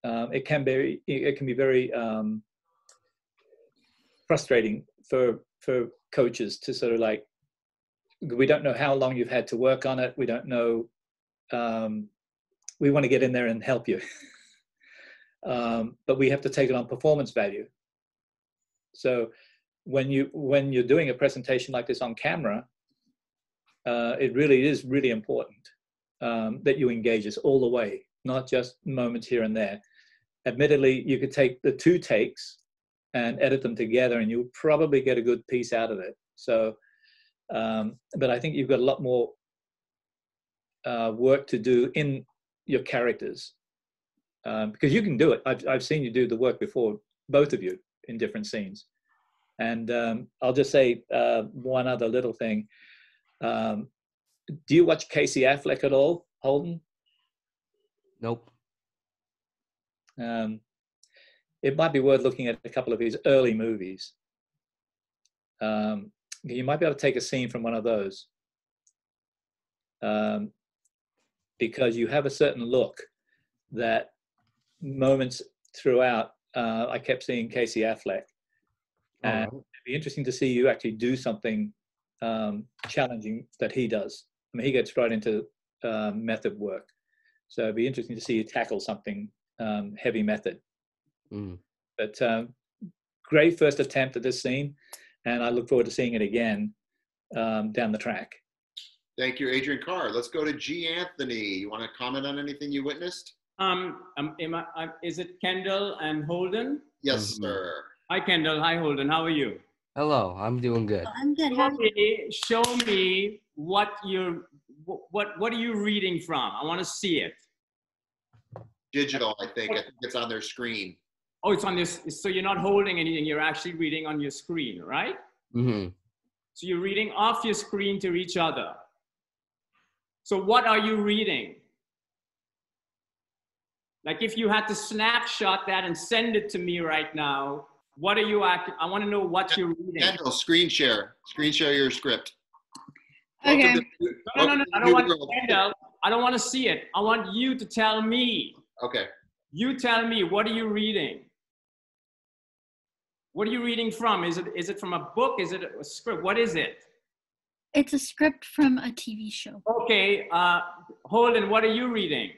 E: it can be very frustrating for coaches to sort of like, we don't know how long you've had to work on it. We don't know. We want to get in there and help you, but we have to take it on performance value. So when you're doing a presentation like this on camera, it really is really important that you engage us all the way, not just moments here and there. Admittedly, you could take the 2 takes and edit them together, and you'll probably get a good piece out of it. So, but I think you've got a lot more work to do in your characters, because you can do it. I've seen you do the work before, both of you, in different scenes. And I'll just say one other little thing. Do you watch Casey Affleck at all, Holden?
T: Nope.
E: It might be worth looking at a couple of his early movies. You might be able to take a scene from one of those, because you have a certain look that moments throughout, I kept seeing Casey Affleck. And it'd be interesting to see you actually do something challenging that he does. I mean, he gets right into method work. So it'd be interesting to see you tackle something heavy method. But great first attempt at this scene, and I look forward to seeing it again down the track.
A: Thank you, Adrian. Carr. Let's go to G. Anthony. You want to comment on anything you witnessed?
U: Is it Kendall and Holden?
A: Yes, sir.
U: Hi, Kendall. Hi, Holden. How are you?
T: Hello. I'm doing good.
J: I'm good.
U: Show me what are you reading from? I want to see it.
A: Digital, I think. I think it's on their screen.
U: Oh, it's on this. So you're not holding anything. You're actually reading on your screen, right?
T: Mm-hmm.
U: So you're reading off your screen to each other. So what are you reading? Like if you had to snapshot that and send it to me right now, what are you I want to know what you're reading.
A: Kendall, screen share. Screen share your script.
J: Okay.
U: No. I don't want Kendall. I don't want to see it. I want you to tell me.
A: Okay.
U: You tell me, what are you reading? What are you reading from? Is it from a book? Is it a script? What is it?
J: It's a script from a TV show.
U: Okay. Holden, what are you reading?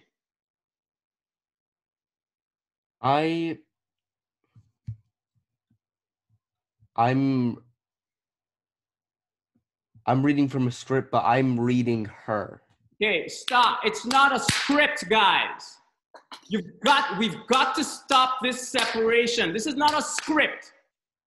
T: I'm reading from a script, but I'm reading her.
U: Okay, stop. It's not a script, guys. We've got to stop this separation. This is not a script.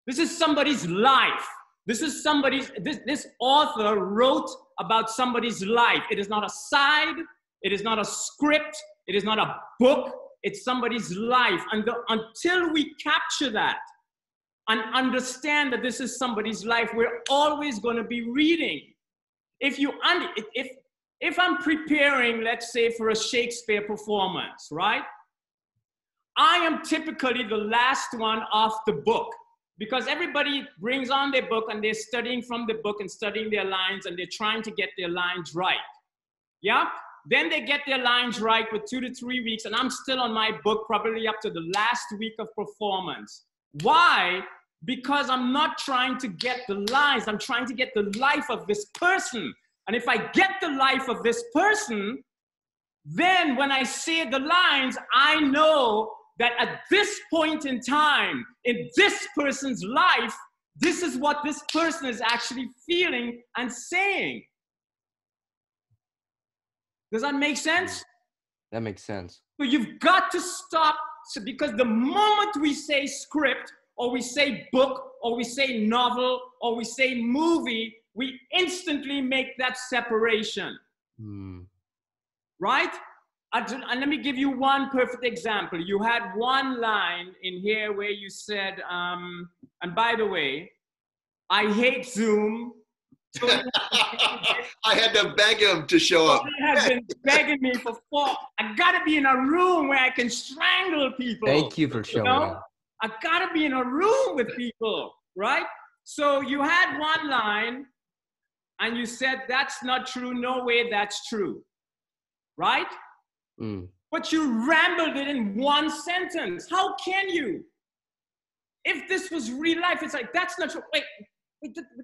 U: This is somebody's life. This author wrote about somebody's life. It is not a side. It is not a script. It is not a book. It's somebody's life. And until we capture that and understand that this is somebody's life, we're always going to be reading. If I'm preparing, let's say, for a Shakespeare performance, right? I am typically the last one off the book, because everybody brings on their book and they're studying from the book and studying their lines, and they're trying to get their lines right. Yeah? Then they get their lines right with 2 to 3 weeks, and I'm still on my book probably up to the last week of performance. Why? Because I'm not trying to get the lines. I'm trying to get the life of this person. And if I get the life of this person, then when I say the lines, I know that at this point in time, in this person's life, this is what this person is actually feeling and saying. Does that make sense?
T: That makes sense.
U: So you've got to stop, because the moment we say script, or we say book, or we say novel, or we say movie, we instantly make that separation. right? And let me give you one perfect example. You had one line in here where you said, and by the way, I hate Zoom.
A: I had to beg him to show up.
U: They have been begging me for I gotta be in a room where I can strangle people.
T: Thank you for showing up.
U: I gotta be in a room with people, right? So you had one line and you said, that's not true, no way that's true, right? But you rambled it in one sentence. How can you? If this was real life, it's like, that's not true. Wait,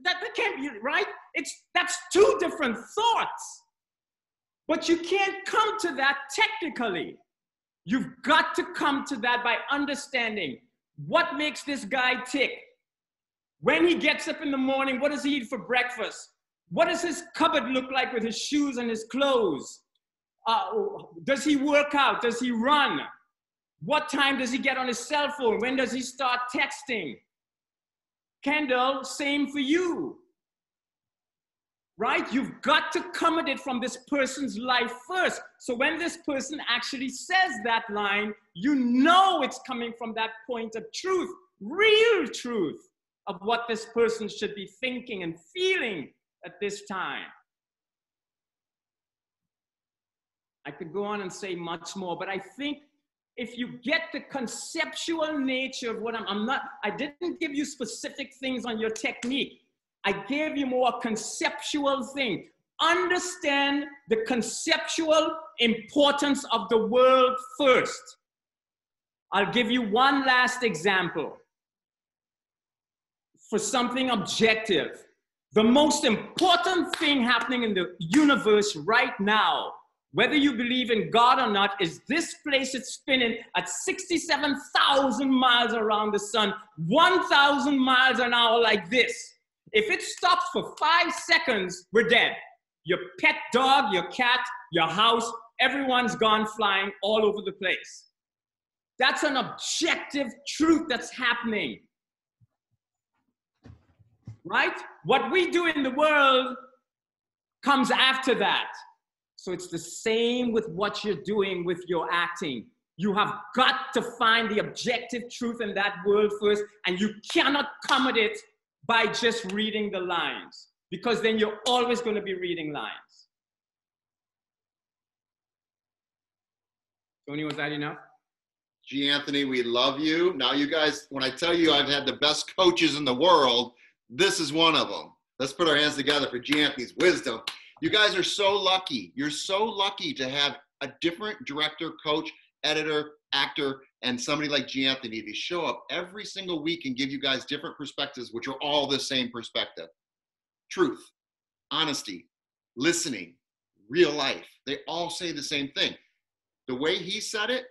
U: that can't be right. That's two different thoughts. But you can't come to that technically. You've got to come to that by understanding what makes this guy tick. When he gets up in the morning, what does he eat for breakfast? What does his cupboard look like with his shoes and his clothes? Does he work out? Does he run? What time does he get on his cell phone? When does he start texting? Kendall, same for you, right? You've got to come at it from this person's life first. So when this person actually says that line, you know it's coming from that point of truth, real truth of what this person should be thinking and feeling at this time. I could go on and say much more, but I think if you get the conceptual nature of what I didn't give you specific things on your technique. I gave you more conceptual thing. Understand the conceptual importance of the world first. I'll give you one last example for something objective. The most important thing happening in the universe right now, whether you believe in God or not, is this place is spinning at 67,000 miles around the sun, 1,000 miles an hour like this. If it stops for 5 seconds, we're dead. Your pet dog, your cat, your house, everyone's gone flying all over the place. That's an objective truth that's happening. Right? What we do in the world comes after that. So it's the same with what you're doing with your acting. You have got to find the objective truth in that world first, and you cannot come at it by just reading the lines, because then you're always going to be reading lines. Tony, was that enough?
A: G. Anthony, we love you. Now you guys, when I tell you I've had the best coaches in the world, this is one of them. Let's put our hands together for G. Anthony's wisdom. You guys are so lucky. You're so lucky to have a different director, coach, editor, actor, and somebody like G. Anthony to show up every single week and give you guys different perspectives, which are all the same perspective. Truth, honesty, listening, real life. They all say the same thing. The way he said it,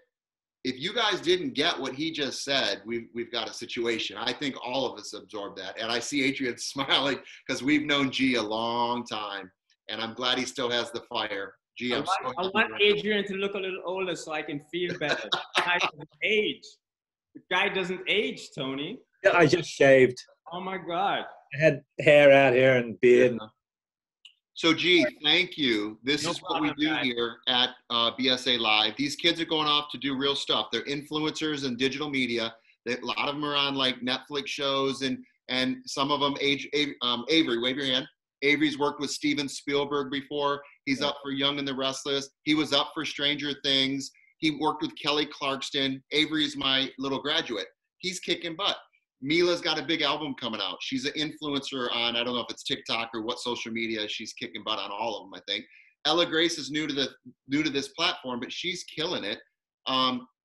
A: if you guys didn't get what he just said, we've got a situation. I think all of us absorbed that. And I see Adrian smiling because we've known G a long time. And I'm glad he still has the fire. Gee, I
U: want Adrian to look a little older so I can feel better. The guy doesn't age. The guy doesn't age, Tony.
E: Yeah, I just shaved.
U: Oh my God.
E: I had hair out here and beard.
A: So, G, thank you. This is what we do here at BSA Live. These kids are going off to do real stuff. They're influencers in digital media. A lot of them are on like Netflix shows, and some of them Avery, wave your hand. Avery's worked with Steven Spielberg before. He's up for Young and the Restless. He was up for Stranger Things. He worked with Kelly Clarkson. Avery's my little graduate. He's kicking butt. Mila's got a big album coming out. She's an influencer on, I don't know if it's TikTok or what social media. She's kicking butt on all of them, I think. Ella Grace is new to this platform, but she's killing it.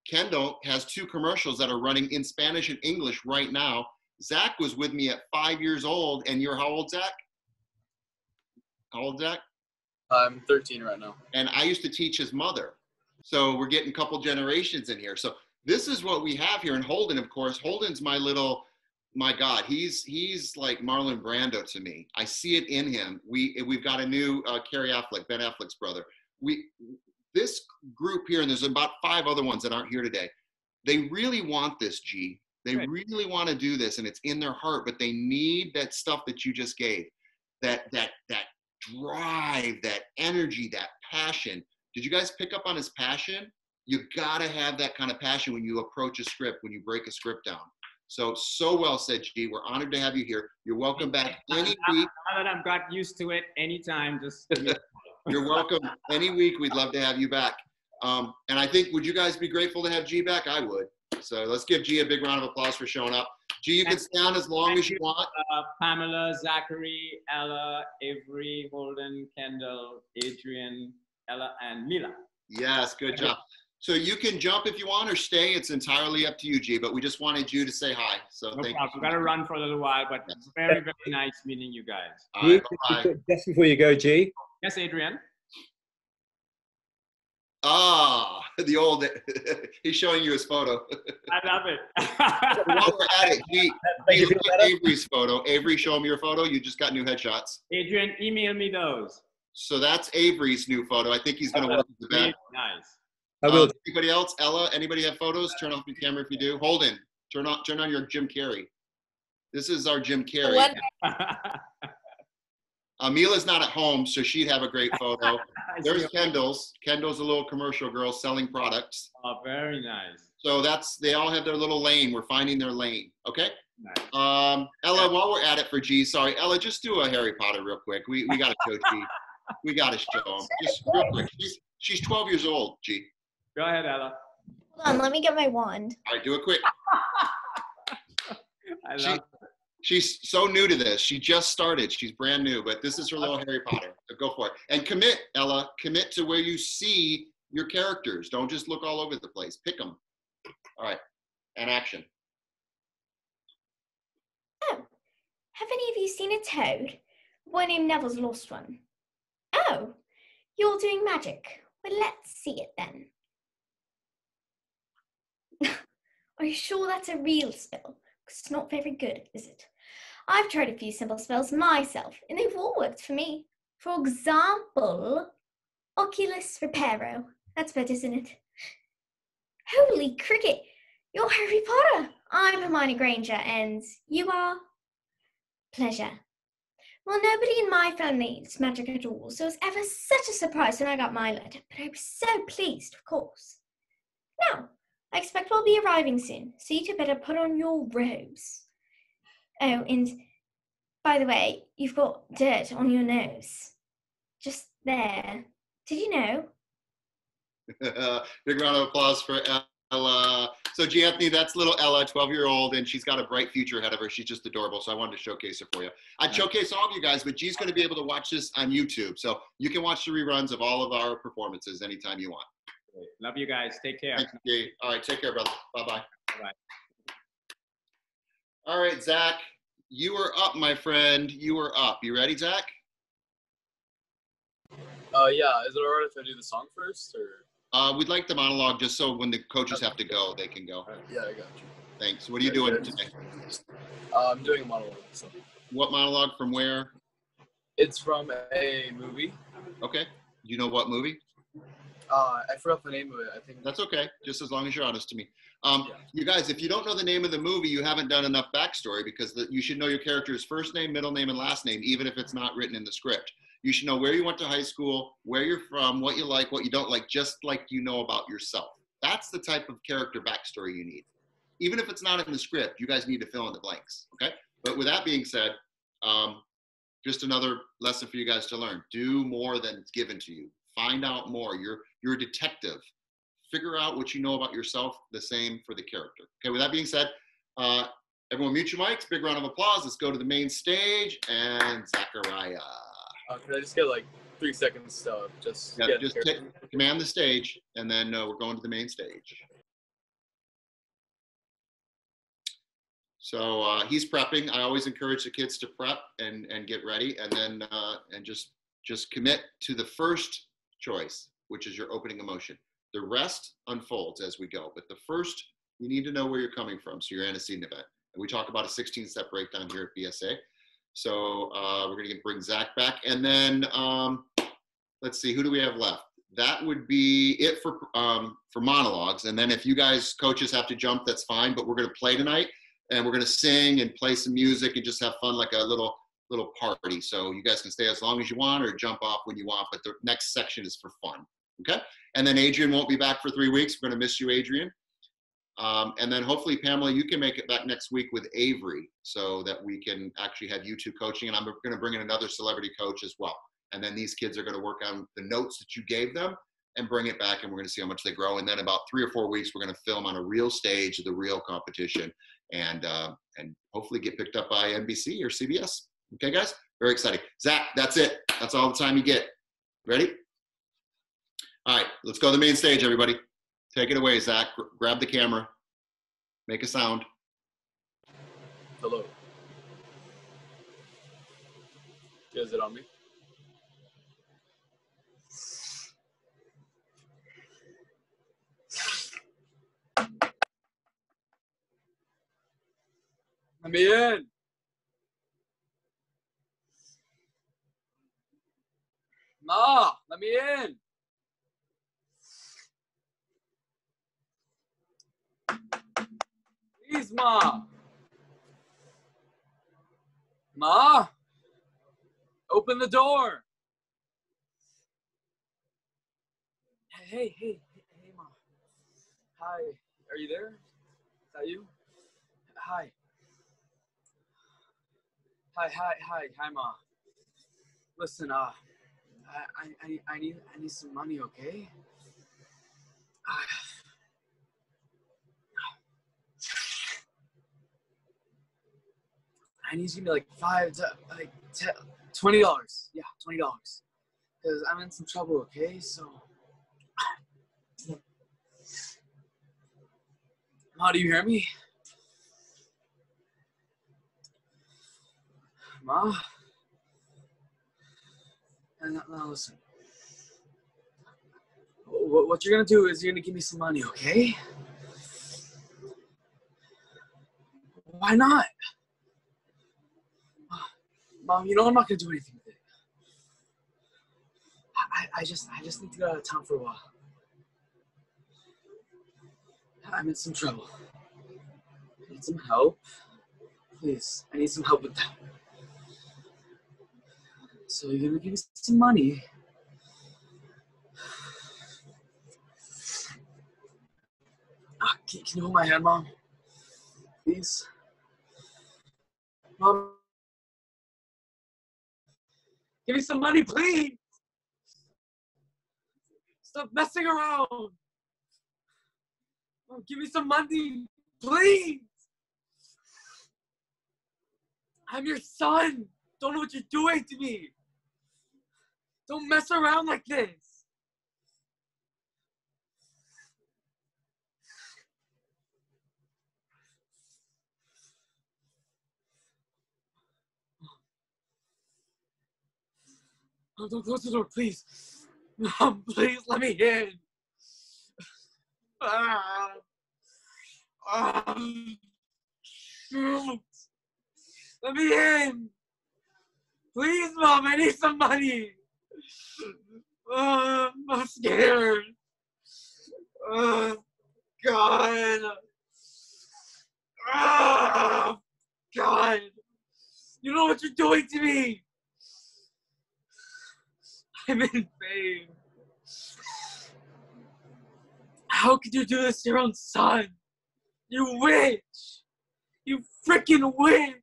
A: Kendall has 2 commercials that are running in Spanish and English right now. Zach was with me at 5 years old, and you're how old, Zach? How old, Zach?
B: I'm 13 right now.
A: And I used to teach his mother. So we're getting a couple generations in here. So this is what we have here. And Holden, of course, Holden's my God, he's like Marlon Brando to me. I see it in him. We've got a new Carrie Affleck, Ben Affleck's brother. This group here, and there's about 5 other ones that aren't here today. They really want this, G. They really want to do this, and it's in their heart, but they need that stuff that you just gave. That drive, that energy, that passion. Did you guys pick up on his passion? You gotta have that kind of passion when you approach a script, when you break a script down. So well said, G. We're honored to have you here. You're welcome back any week.
U: Now that I've got used to it, anytime, just
A: You're welcome any week. We'd love to have you back. And I think, would you guys be grateful to have G back? I would. So let's give G a big round of applause for showing up. G, you can stay on as long as you want.
U: Pamela, Zachary, Ella, Avery, Holden, Kendall, Adrian, Ella, and Mila.
A: Yes, good job. So you can jump if you want or stay. It's entirely up to you, G, but we just wanted you to say hi. So
U: No
A: thank
U: problem.
A: you.
U: We've got to run for a little while, but it's very, very nice meeting you guys.
A: All right, bye-bye.
E: Just before you go, G.
U: Yes, Adrian?
A: Ah, the old, he's showing you his photo.
U: I love it.
A: While we're at it, G, look at Avery's photo. Avery, show him your photo. You just got new headshots.
U: Adrian, email me those.
A: So that's Avery's new photo. I think he's going to work with the band.
U: Nice.
A: Anybody else? Ella, anybody have photos? Turn off your camera if you do. Holden, turn on your Jim Carrey. This is our Jim Carrey. Mila's not at home, so she'd have a great photo. There's Kendall's. Kendall's a little commercial girl selling products.
U: Oh, very nice.
A: So they all have their little lane. We're finding their lane. Okay.
U: Nice.
A: Ella, while we're at it for G, sorry, Ella, just do a Harry Potter real quick. We got to show G. We got to show him. Just real quick. She's 12 years old, G.
U: Go ahead, Ella.
H: Hold on, let me get my wand.
A: All right, do it quick.
U: I love it.
A: She's so new to this. She just started. She's brand new, but this is her little Harry Potter. So go for it. And commit, Ella. Commit to where you see your characters. Don't just look all over the place. Pick them. All right. And action.
H: Oh, have any of you seen a toad? A boy named Neville's lost one. Oh, you're doing magic. Well, let's see it then. Are you sure that's a real spell? Because it's not very good, is it? I've tried a few simple spells myself, and they've all worked for me. For example, Oculus Reparo. That's better, isn't it? Holy cricket! You're Harry Potter! I'm Hermione Granger, and you are? Pleasure. Well, nobody in my family knows magic at all, so it was ever such a surprise when I got my letter, but I was so pleased, of course. Now, I expect we'll be arriving soon, so you two better put on your robes. Oh, and by the way, you've got dirt on your nose. Just there. Did you know?
A: Big round of applause for Ella. So, G. Anthony, that's little Ella, 12-year-old, and she's got a bright future ahead of her. She's just adorable, so I wanted to showcase her for you. I'd showcase all of you guys, but G's going to be able to watch this on YouTube, so you can watch the reruns of all of our performances anytime you want.
U: Love you guys. Take care.
A: Thanks, G. All right, take care, brother. Bye-bye.
U: Bye-bye.
A: All right, Zach, you are up, my friend. You are up. You ready, Zach?
B: Yeah. Is it alright if I do the song first, or?
A: We'd like the monologue just so when the coaches have to go, they can go.
B: Yeah, I got you.
A: Thanks. What are you doing today?
B: I'm doing a monologue. So.
A: What monologue from where?
B: It's from a movie.
A: Okay. Do you know what movie?
B: I forgot the name of it. I think
A: that's okay. Just as long as you're honest to me. You guys, if you don't know the name of the movie, you haven't done enough backstory because you should know your character's first name, middle name, and last name, even if it's not written in the script. You should know where you went to high school, where you're from, what you like, what you don't like, just like you know about yourself. That's the type of character backstory you need. Even if it's not in the script, you guys need to fill in the blanks, okay? But with that being said, just another lesson for you guys to learn. Do more than it's given to you. Find out more. You're a detective. Figure out what you know about yourself, the same for the character. Okay, with that being said, everyone mute your mics. Big round of applause. Let's go to the main stage and Zachariah.
B: Could I just get like 3 seconds? Just
A: command the stage, and then we're going to the main stage. So he's prepping. I always encourage the kids to prep and get ready, and then and just commit to the first choice, which is your opening emotion. The rest unfolds as we go, but the first, you need to know where you're coming from, so your antecedent event. And we talk about a 16-step breakdown here at BSA. So we're going to bring Zach back, and then let's see, who do we have left? That would be it for monologues, and then if you guys coaches have to jump, that's fine. But we're going to play tonight, and we're going to sing and play some music and just have fun, like a little party. So you guys can stay as long as you want or jump off when you want. But the next section is for fun. Okay. And then Adrian won't be back for 3 weeks. We're going to miss you, Adrian. And then hopefully, Pamela, you can make it back next week with Avery so that we can actually have you two coaching. And I'm going to bring in another celebrity coach as well. And then these kids are going to work on the notes that you gave them and bring it back. And we're going to see how much they grow. And then about 3 or 4 weeks, we're going to film on a real stage of the real competition and hopefully get picked up by NBC or CBS. Okay, guys? Very exciting. Zach, that's it. That's all the time you get. Ready? All right, let's go to the main stage, everybody. Take it away, Zach. Grab the camera. Make a sound.
B: Hello. Is it on me? Let me in. Ma, let me in. Please, Ma. Ma, open the door. Hey, Ma. Hi, are you there? Is that you? Hi. Hi, Ma. Listen, I need some money, okay? I need you to give me like $20. Yeah, $20. Because I'm in some trouble, okay? So, Ma, do you hear me? Ma? Now listen. What you're gonna do is you're gonna give me some money, okay? Why not? Mom, you know I'm not gonna do anything with it. I just need to get out of town for a while. I'm in some trouble. I need some help. Please, I need some help with that. So you're gonna give me some money. Can you hold my hand, Mom? Please? Mom? Give me some money, please! Stop messing around! Mom, give me some money, please! I'm your son! Don't know what you're doing to me! Don't mess around like this! Oh, don't close the door, please. Mom, please let me in. Shoot. Let me in. Please, Mom, I need some money. I'm scared. God. God. You know what you're doing to me. I'm in pain. How could you do this to your own son? You witch! You freaking witch!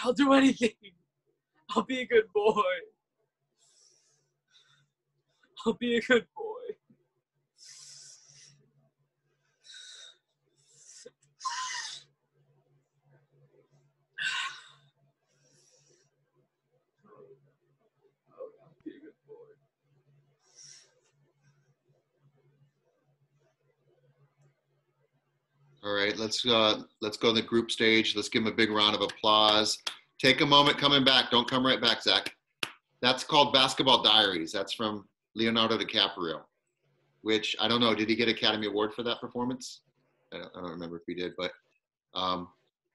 B: I'll do anything. I'll be a good boy. I'll be a good boy.
A: All right, let's go to the group stage. Let's give them a big round of applause. Take a moment coming back. Don't come right back, Zach. That's called Basketball Diaries. That's from Leonardo DiCaprio, which I don't know. Did he get Academy Award for that performance? I don't remember if he did, but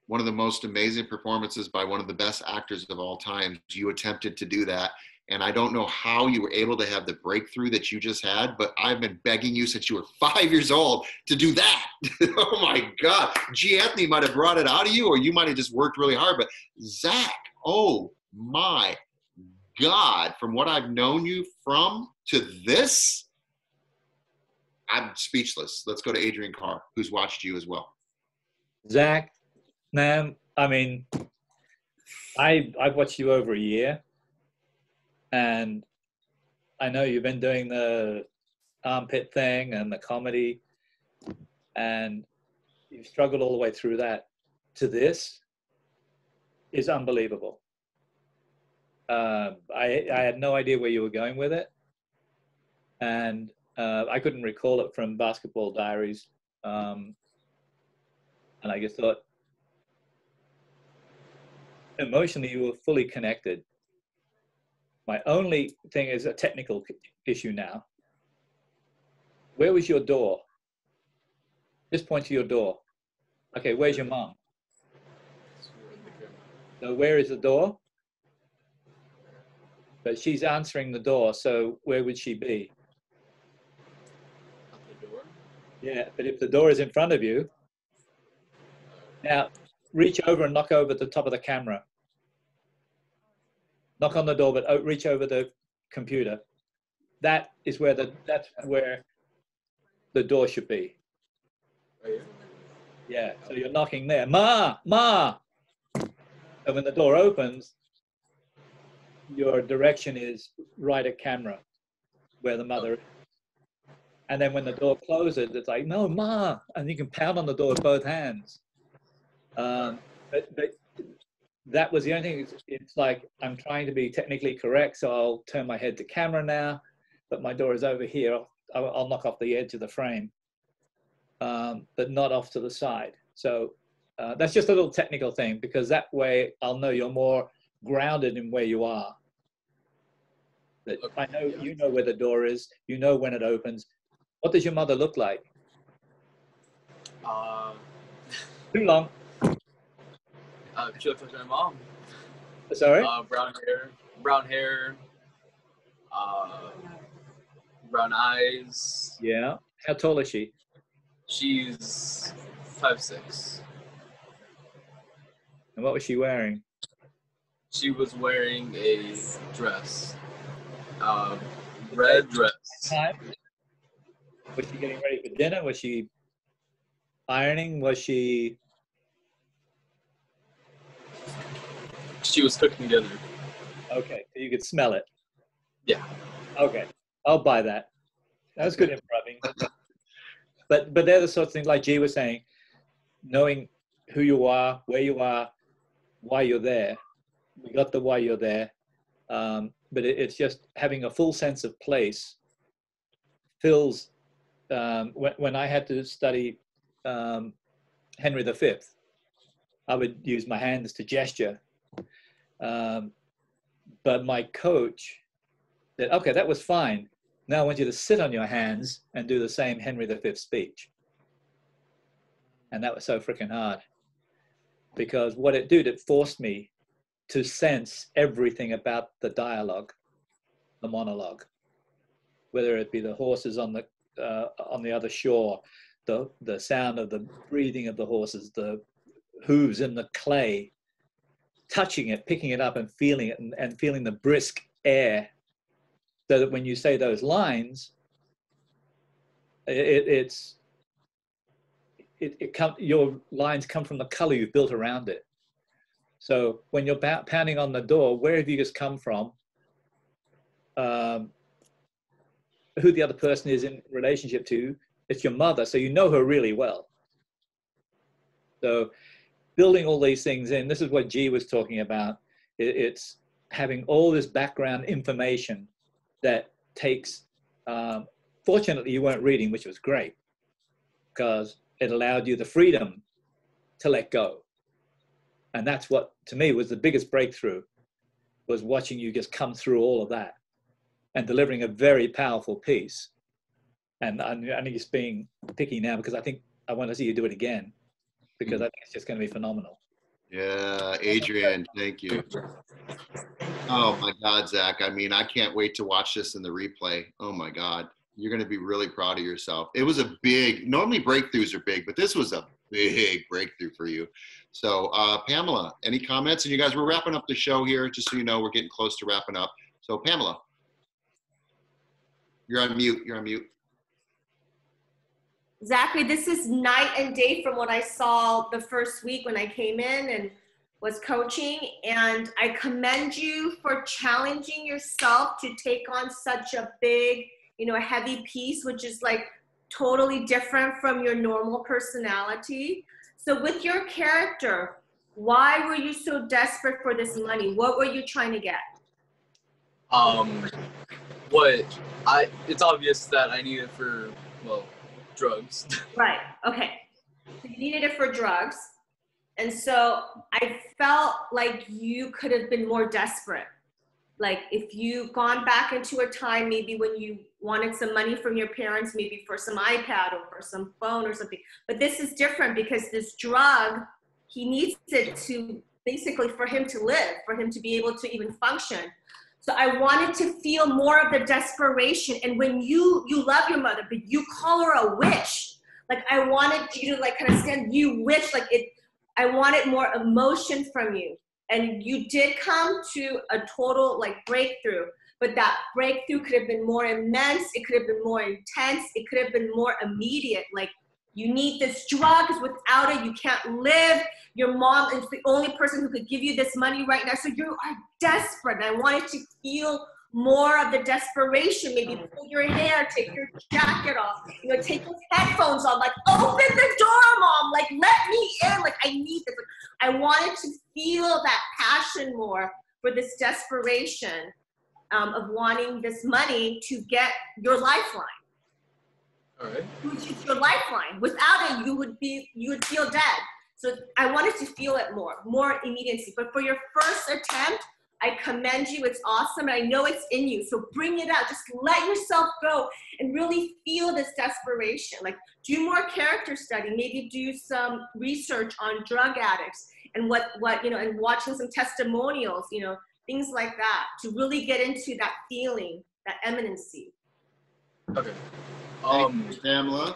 A: one of the most amazing performances by one of the best actors of all time. You attempted to do that. And I don't know how you were able to have the breakthrough that you just had, but I've been begging you since you were 5 years old to do that. Oh my God. G. Anthony might have brought it out of you, or you might have just worked really hard. But Zach, oh my God, from what I've known you from to this, I'm speechless. Let's go to Adrian Carr, who's watched you as well.
E: Zach, man, I mean, I've watched you over a year, and I know you've been doing the armpit thing and the comedy, and you've struggled all the way through that to this is unbelievable. I had no idea where you were going with it, and I couldn't recall it from Basketball Diaries, and I just thought emotionally you were fully connected. My only thing is a technical issue now. Where was your door? Just point to your door. Okay, where's your mom? So where is the door? But she's answering the door, so where would she be?
B: The door?
E: Yeah, but if the door is in front of you, now reach over and knock over the top of the camera. Knock on the door, but reach over the computer. That's where the door should be. Yeah, so you're knocking there. Ma, ma. And when the door opens, your direction is right at camera, where the mother is. And then when the door closes, it's like, no, ma. And you can pound on the door with both hands. But that was the only thing. It's like, I'm trying to be technically correct, so I'll turn my head to camera now, but my door is over here. I'll knock off the edge of the frame, but not off to the side. So that's just a little technical thing, because that way I'll know you're more grounded in where you are. That I know you know where the door is, you know when it opens. What does your mother look like? Too long.
B: She looks like my mom.
E: Sorry?
B: Brown hair, brown eyes.
E: Yeah. How tall is she?
B: She's 5'6".
E: And what was she wearing?
B: She was wearing a dress, red dress.
E: Time? Was she getting ready for dinner? Was she ironing? Was she?
B: She was cooking dinner.
E: Okay, so you could smell it.
B: Yeah.
E: Okay, I'll buy that. That was good improv. But they're the sorts of things, like G was saying, knowing who you are, where you are, why you're there. We got the why you're there, but it's just having a full sense of place. Fills when I had to study Henry V, I would use my hands to gesture. But my coach said, okay, that was fine. Now I want you to sit on your hands and do the same Henry V speech. And that was so freaking hard, because what it did, it forced me to sense everything about the dialogue, the monologue, whether it be the horses on the other shore, the sound of the breathing of the horses, the hooves in the clay, touching it, picking it up and feeling it, and feeling the brisk air, so that when you say those lines, your lines come from the color you've built around it. So when you're pounding on the door, where have you just come from? Who the other person is in relationship to? It's your mother, so you know her really well. So building all these things in, this is what G was talking about. It's having all this background information that takes, fortunately you weren't reading, which was great, because it allowed you the freedom to let go. And that's what, to me, was the biggest breakthrough, was watching you just come through all of that and delivering a very powerful piece. And I'm just being picky now, because I think I want to see you do it again, because I think it's just going to be phenomenal.
A: Yeah, Adrian, thank you. Oh my God, Zach. I mean, I can't wait to watch this in the replay. Oh my God. You're going to be really proud of yourself. It was a big, normally breakthroughs are big, but this was a big breakthrough for you. So, Pamela, any comments? And you guys, we're wrapping up the show here. Just so you know, we're getting close to wrapping up. So, Pamela, you're on mute. You're on mute.
F: Exactly. This is night and day from what I saw the first week when I came in and was coaching. And I commend you for challenging yourself to take on such a big, you know, a heavy piece, which is like totally different from your normal personality. So with your character, why were you so desperate for this money? What were you trying to get?
B: It's obvious that I need it for, well, drugs.
F: Right, okay. So you needed it for drugs. And so I felt like you could have been more desperate. Like if you gone back into a time maybe when you wanted some money from your parents, maybe for some iPad or for some phone or something. But this is different because this drug, he needs it to basically for him to live, for him to be able to even function. So I wanted to feel more of the desperation. And when you love your mother, but you call her a witch, like I wanted you to like kind of stand, you witch, like it, I wanted more emotion from you. And you did come to a total like breakthrough, but that breakthrough could have been more immense. It could have been more intense. It could have been more immediate. Like you need this drug because without it, you can't live. Your mom is the only person who could give you this money right now. So you are desperate. And I wanted to feel more of the desperation. Maybe pull your hair, take your jacket off, you know, take those headphones on, like open the door, mom, like let me in, like I need this. Like, I wanted to feel that passion more for this desperation of wanting this money to get your lifeline.
B: All right.
F: Which is your lifeline. Without it, you would feel dead. So I wanted to feel it more immediacy. But for your first attempt, I commend you. It's awesome. And I know it's in you. So bring it out. Just let yourself go and really feel this desperation. Like do more character study. Maybe do some research on drug addicts and what you know, and watching some testimonials, you know, things like that to really get into that feeling, that eminency.
B: Okay.
A: Thank you, Pamela.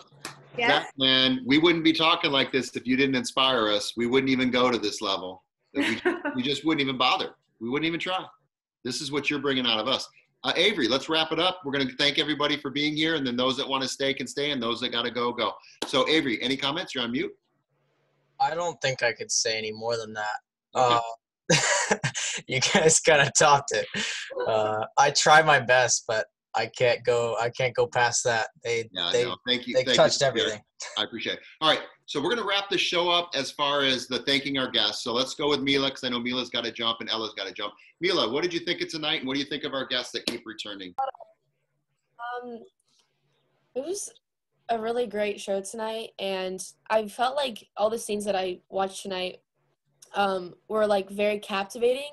F: Yes.
A: Zach, man, we wouldn't be talking like this if you didn't inspire us. We wouldn't even go to this level. We just wouldn't even bother. We wouldn't even try. This is what you're bringing out of us. Avery, let's wrap it up. We're going to thank everybody for being here, and then those that want to stay can stay, and those that got to go, go. So, Avery, any comments? You're on mute.
G: I don't think I could say any more than that.
A: Okay.
G: You guys kind of topped it. I try my best, but I can't go past that. They
A: Thank you.
G: They touched everything.
A: I appreciate it. All right, so we're going to wrap the show up as far as the thanking our guests. So let's go with Mila, because I know Mila's got to jump and Ella's got to jump. Mila, what did you think of tonight, and what do you think of our guests that keep returning?
I: It was a really great show tonight, and I felt like all the scenes that I watched tonight were like very captivating,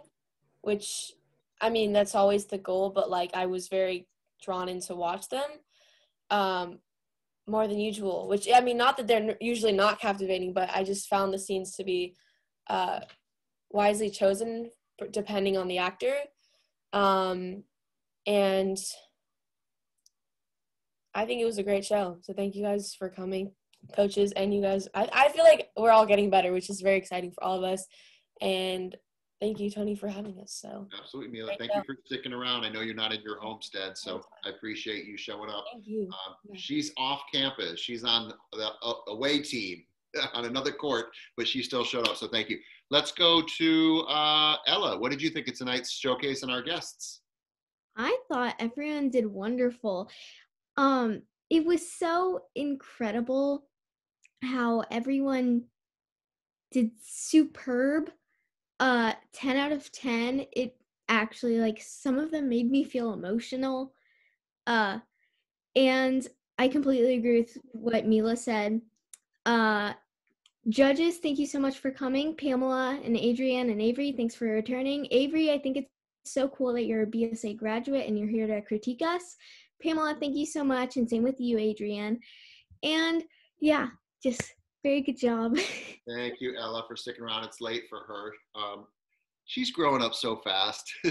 I: which I mean that's always the goal, but like I was very drawn in to watch them more than usual, which I mean not that they're usually not captivating, but I just found the scenes to be wisely chosen depending on the actor, and I think it was a great show. So thank you guys for coming, coaches, and you guys. I feel like we're all getting better, which is very exciting for all of us. And thank you, Tony, for having us. So
A: absolutely, Mila. Thank you for sticking around. I know you're not in your homestead, so I appreciate you showing up.
I: Thank you.
A: She's off campus. She's on the away team on another court, but she still showed up. So thank you. Let's go to Ella. What did you think of tonight's showcase and our guests?
H: I thought everyone did wonderful. It was so incredible how everyone did superb. 10 out of 10. It actually, like, some of them made me feel emotional. And I completely agree with what Mila said. Judges, thank you so much for coming. Pamela and Adrian and Avery, thanks for returning. Avery, I think it's so cool that you're a BSA graduate and you're here to critique us. Pamela, thank you so much, and same with you, Adrian. And yeah, just Very good job.
A: Thank you, Ella, for sticking around. It's late for her. She's growing up so fast.
F: So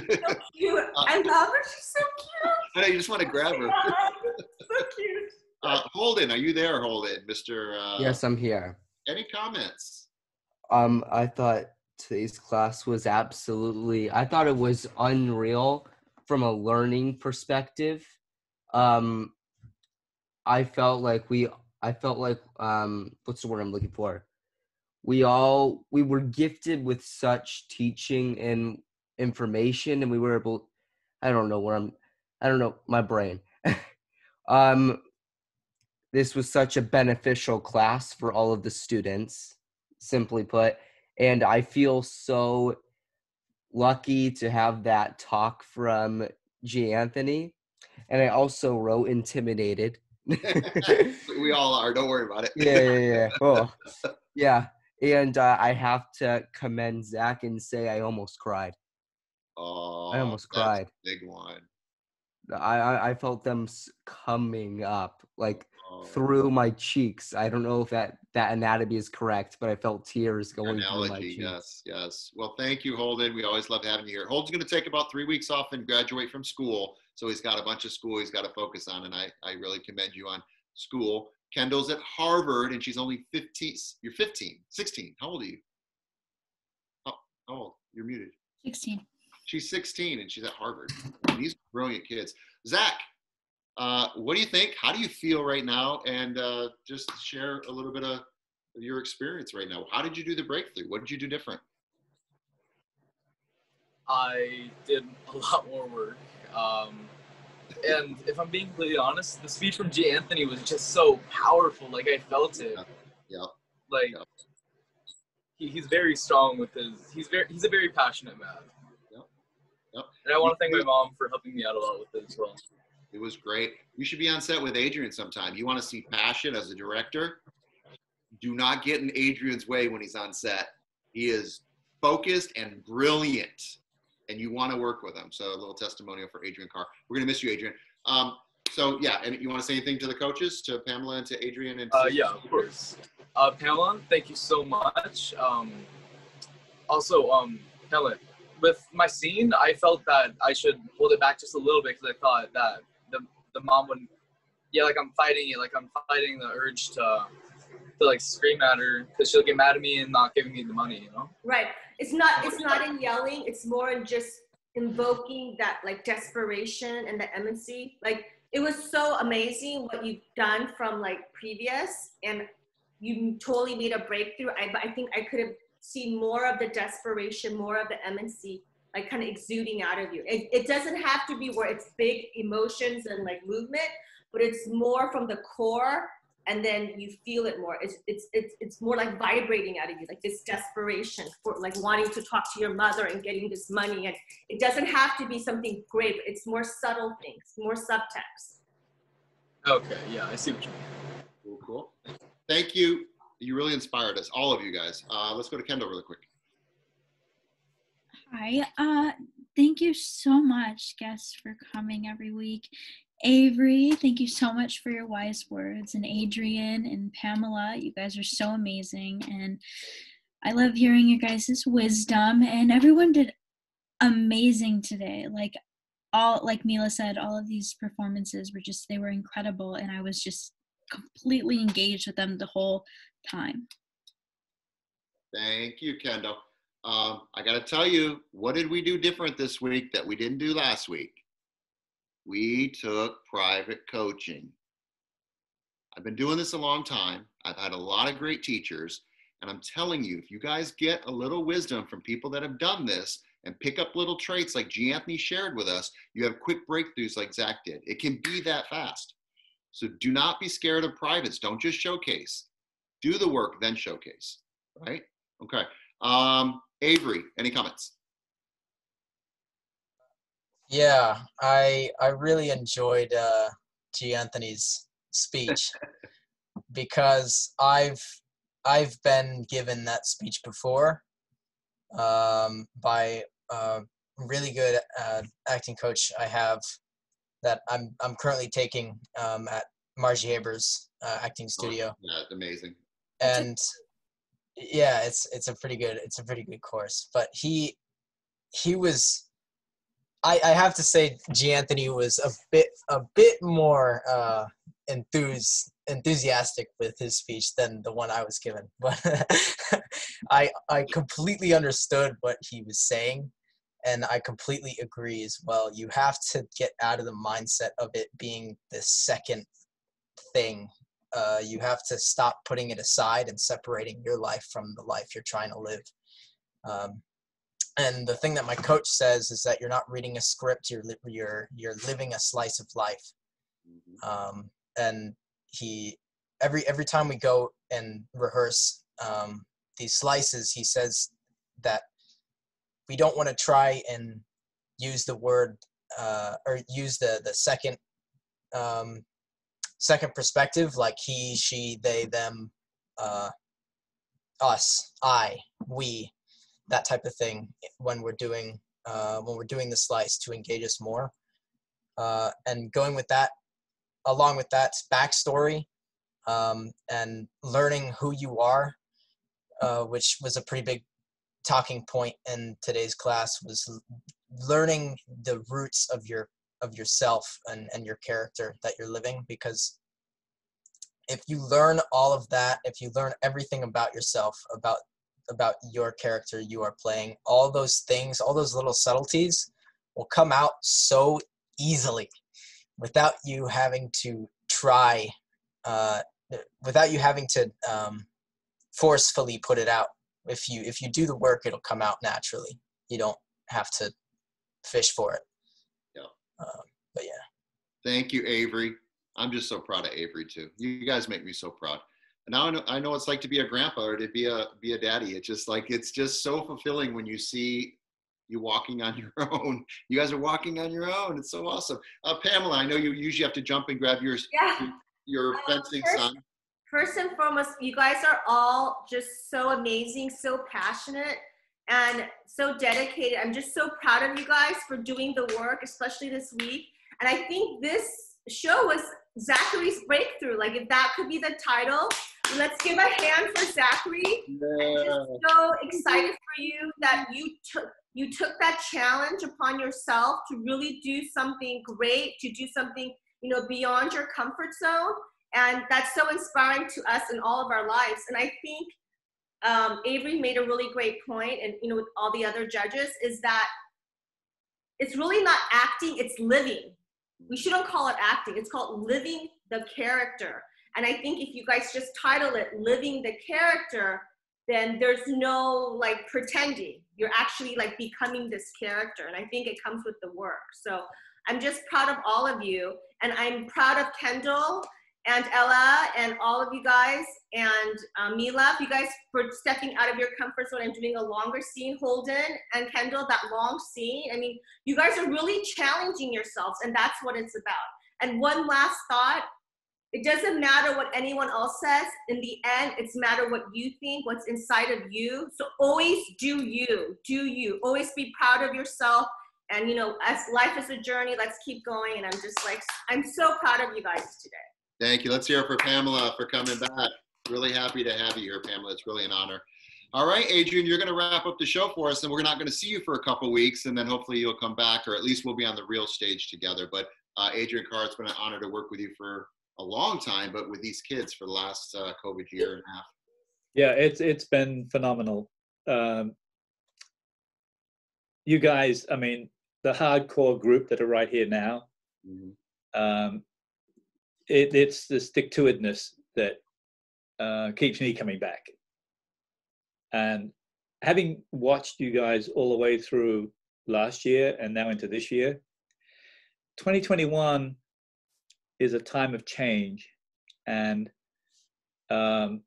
F: cute. I love her. She's so cute.
A: I know, you just want to grab her.
F: So cute.
A: Holden, are you there, Holden? Mr.
T: Yes, I'm here.
A: Any comments?
T: I thought today's class was I thought it was unreal from a learning perspective. I felt like what's the word I'm looking for? We were gifted with such teaching and information, and we were able, I don't know, my brain. This was such a beneficial class for all of the students, simply put, and I feel so lucky to have that talk from G. Anthony, and I also wrote intimidated.
A: We all are. Don't worry about it.
T: Yeah. Oh, yeah. And I have to commend Zach and say I almost cried.
A: Oh,
T: I almost cried.
A: Big one.
T: I felt them coming up like through my cheeks. I don't know if that anatomy is correct, but I felt tears going through my cheeks.
A: Yes. Well, thank you, Holden. We always love having you here. Holden's going to take about 3 weeks off and graduate from school. So he's got a bunch of school he's got to focus on, and I really commend you on school. Kendall's at Harvard, and she's only 15. You're 15, 16. How old are you? Oh, how old? You're muted.
J: 16.
A: She's 16, and she's at Harvard. These brilliant kids. Zach, what do you think? How do you feel right now? And just share a little bit of your experience right now. How did you do the breakthrough? What did you do different?
B: I did a lot more work. And if I'm being completely honest, the speech from J. Anthony was just so powerful. Like, I felt it.
A: Yeah.
B: Like, he's very strong with he's a very passionate man.
A: Yep.
B: And I want to thank my mom for helping me out a lot with it as well.
A: It was great. You should be on set with Adrian sometime. You want to see passion as a director? Do not get in Adrian's way when he's on set. He is focused and brilliant, and you want to work with him. So a little testimonial for Adrian Carr. We're going to miss you, Adrian. So yeah, and you want to say anything to the coaches, to Pamela and to Adrian? And
B: yeah, of course. Pamela, thank you so much. Also, Pamela, with my scene, I felt that I should hold it back just a little bit because I thought that the mom wouldn't. Yeah, like I'm fighting it. Like I'm fighting the urge to like scream at her because she'll get mad at me and not giving me the money. You know.
F: Right. It's not in yelling. It's more in just invoking that like desperation and the empathy. Like it was so amazing what you've done from like previous, and you totally made a breakthrough. But I think I could have seen more of the desperation, more of the empathy, like kind of exuding out of you. It doesn't have to be where it's big emotions and like movement, but it's more from the core, and then you feel it more. It's more like vibrating out of you, like this desperation for like wanting to talk to your mother and getting this money. And it doesn't have to be something great, but it's more subtle things, more subtext.
B: Okay, yeah, I see what you mean.
A: Cool. Thank you. You really inspired us, all of you guys. Let's go to Kendall really quick.
J: Hi. Thank you so much, guests, for coming every week. Avery, thank you so much for your wise words. And Adrian and Pamela, you guys are so amazing. And I love hearing your guys' wisdom. And everyone did amazing today. Like Mila said, all of these performances they were incredible. And I was just completely engaged with them the whole time.
A: Thank you, Kendall. I got to tell you, what did we do different this week that we didn't do last week? We took private coaching. I've been doing this a long time. I've had a lot of great teachers, and I'm telling you, if you guys get a little wisdom from people that have done this and pick up little traits like G. Anthony shared with us, you have quick breakthroughs like Zach did. It can be that fast. So do not be scared of privates. Don't just showcase. Do the work, then showcase, right? Okay. Avery, any comments?
G: Yeah, I really enjoyed G. Anthony's speech because I've been given that speech before by a really good acting coach I have that I'm currently taking at Margie Haber's acting studio.
A: Oh, yeah, amazing.
G: And yeah, it's a pretty good course. But he was, I have to say, G. Anthony was a bit more enthusiastic with his speech than the one I was given. But I completely understood what he was saying, and I completely agree as well. You have to get out of the mindset of it being the second thing. You have to stop putting it aside and separating your life from the life you're trying to live. And the thing that my coach says is that you're not reading a script, you're living a slice of life. And every time we go and rehearse these slices, he says that we don't want to try and use the word or use the second perspective, like he, she, they, them, us, I, we, that type of thing when we're doing the slice to engage us more. And going with that, along with that backstory, and learning who you are, which was a pretty big talking point in today's class, was learning the roots of yourself and your character that you're living. Because if you learn all of that, if you learn everything about yourself, about your character you are playing, all those things, all those little subtleties will come out so easily without you having to try, without you having to forcefully put it out. If you do the work, it'll come out naturally. You don't have to fish for it.
A: Yeah.
G: But yeah.
A: Thank you, Avery. I'm just so proud of Avery too. You guys make me so proud. And now I know it's like to be a grandpa or to be a daddy. It's just so fulfilling when you see you walking on your own. You guys are walking on your own. It's so awesome. Pamela, I know you usually have to jump and grab your fencing son.
F: First and foremost, you guys are all just so amazing, so passionate, and so dedicated. I'm just so proud of you guys for doing the work, especially this week. And I think this show was Zachary's breakthrough. Like, if that could be the title, let's give a hand for Zachary. Yeah. I'm just so excited for you that you took that challenge upon yourself to really do something great, to do something, beyond your comfort zone. And that's so inspiring to us in all of our lives. And I think Avery made a really great point, and with all the other judges, is that it's really not acting, it's living. We shouldn't call it acting, it's called living the character. And I think if you guys just title it Living the Character, then there's no pretending. You're actually becoming this character. And I think it comes with the work. So I'm just proud of all of you. And I'm proud of Kendall and Ella and all of you guys, and Mila, you guys for stepping out of your comfort zone and doing a longer scene. Holden and Kendall, that long scene. I mean, you guys are really challenging yourselves, and that's what it's about. And one last thought, it doesn't matter what anyone else says. In the end, it's matter what you think, what's inside of you. So always do you. Always be proud of yourself. And as life is a journey, let's keep going. And I'm so proud of you guys today.
A: Thank you. Let's hear it for Pamela for coming back. Really happy to have you here, Pamela. It's really an honor. All right, Adrian, you're going to wrap up the show for us, and we're not going to see you for a couple of weeks, and then hopefully you'll come back, or at least we'll be on the real stage together. But Adrian Carr, it's been an honor to work with you for a long time, but with these kids for the last COVID year and a half.
E: Yeah, it's been phenomenal. You guys, I mean, the hardcore group that are right here now, it's the stick-to-itness that keeps me coming back. And having watched you guys all the way through last year and now into this year, 2021 is a time of change. And it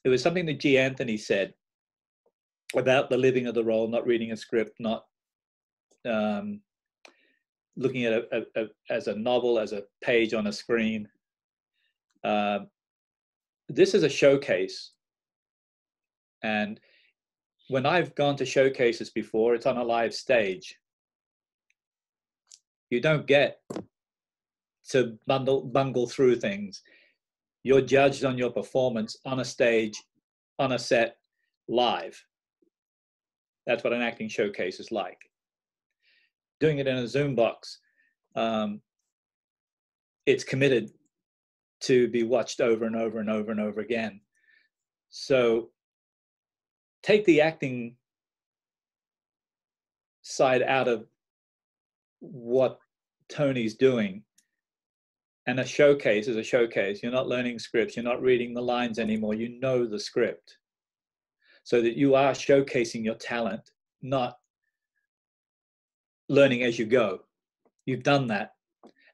E: was something that G. Anthony said about the living of the role, not reading a script, not looking at as a novel, as a page on a screen. This is a showcase. And when I've gone to showcases before, it's on a live stage. You don't get to bungle through things. You're judged on your performance on a stage on a set live. That's what an acting showcase is like. Doing it in a Zoom box, it's committed to be watched over and over and over and over again. So take the acting side out of what Tony's doing, and a showcase is a showcase. You're not learning scripts, you're not reading the lines anymore, you know the script. So that you are showcasing your talent, not learning as you go. You've done that,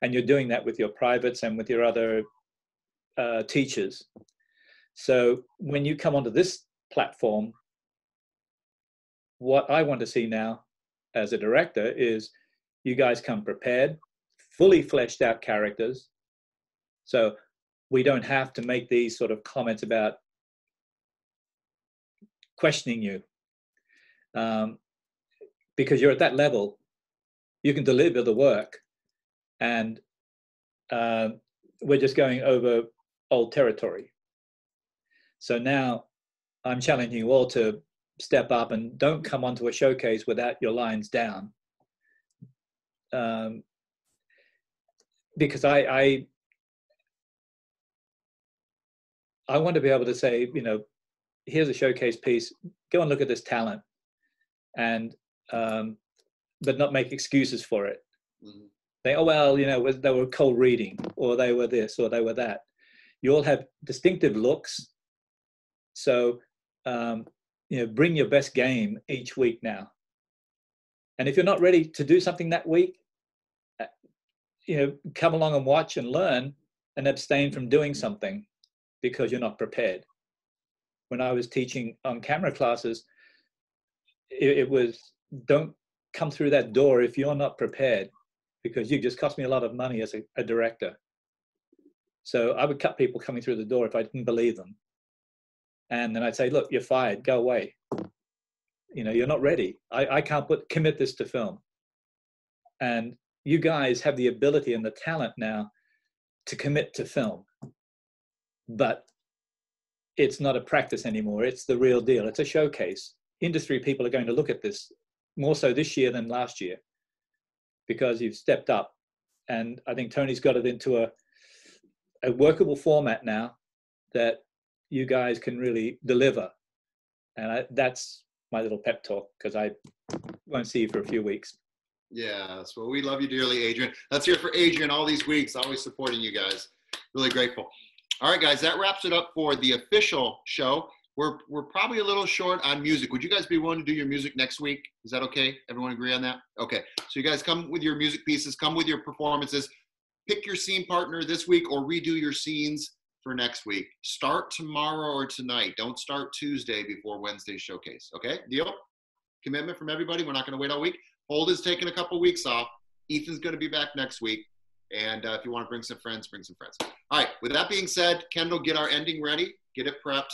E: and you're doing that with your privates and with your other teachers. So when you come onto this platform, what I want to see now as a director is you guys come prepared, fully fleshed out characters. So we don't have to make these sort of comments about questioning you, because you're at that level. You can deliver the work, and we're just going over old territory. So now I'm challenging you all to step up and don't come onto a showcase without your lines down. Because I want to be able to say, you know, here's a showcase piece, go and look at this talent, and but not make excuses for it. Mm-hmm. Say, oh, well, you know, they were cold reading, or they were this, or they were that. You all have distinctive looks. So, you know, bring your best game each week now. And if you're not ready to do something that week, you know, come along and watch and learn, and abstain from doing something because you're not prepared. When I was teaching on camera classes, it was, don't come through that door if you're not prepared, because you just cost me a lot of money as a director. So I would cut people coming through the door if I didn't believe them. And then I'd say, look, you're fired, go away. You know, you're not ready. I can't commit this to film. And you guys have the ability and the talent now to commit to film. But it's not a practice anymore. It's the real deal. It's a showcase. Industry people are going to look at this more so this year than last year, because you've stepped up. And I think Tony's got it into a workable format now that you guys can really deliver. And that's my little pep talk, because I won't see you for a few weeks.
A: Yes, well, we love you dearly, Adrian. Let's hear it for Adrian all these weeks, always supporting you guys. Really grateful. All right, guys, that wraps it up for the official show. We're probably a little short on music. Would you guys be willing to do your music next week? Is that okay? Everyone agree on that? Okay, so you guys come with your music pieces, come with your performances, pick your scene partner this week or redo your scenes for next week. Start tomorrow or tonight. Don't start Tuesday before Wednesday's showcase, okay? Deal? Commitment from everybody? We're not gonna wait all week. Holden's taking a couple weeks off. Ethan's gonna be back next week. And if you wanna bring some friends, bring some friends. All right, with that being said, Kendall, get our ending ready, get it prepped.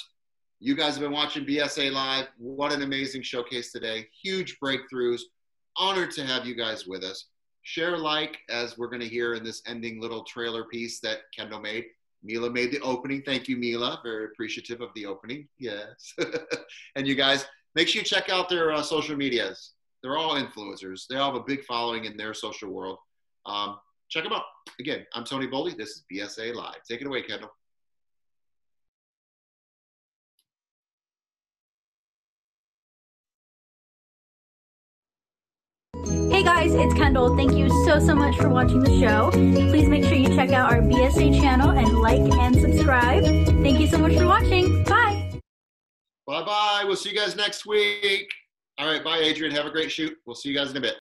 A: You guys have been watching BSA Live. What an amazing showcase today. Huge breakthroughs. Honored to have you guys with us. Share, like, as we're gonna hear in this ending little trailer piece that Kendall made. Mila made the opening. Thank you, Mila. Very appreciative of the opening. Yes. And you guys, make sure you check out their social medias. They're all influencers. They all have a big following in their social world. Check them out. Again, I'm Tony Boldy. This is BSA Live. Take it away, Kendall.
C: Hey guys, it's Kendall. Thank you so much for watching the show. Please make sure you check out our BSA channel and like and subscribe. Thank you so much for watching. Bye.
A: Bye-bye. We'll see you guys next week. All right. Bye, Adrian. Have a great shoot. We'll see you guys in a bit.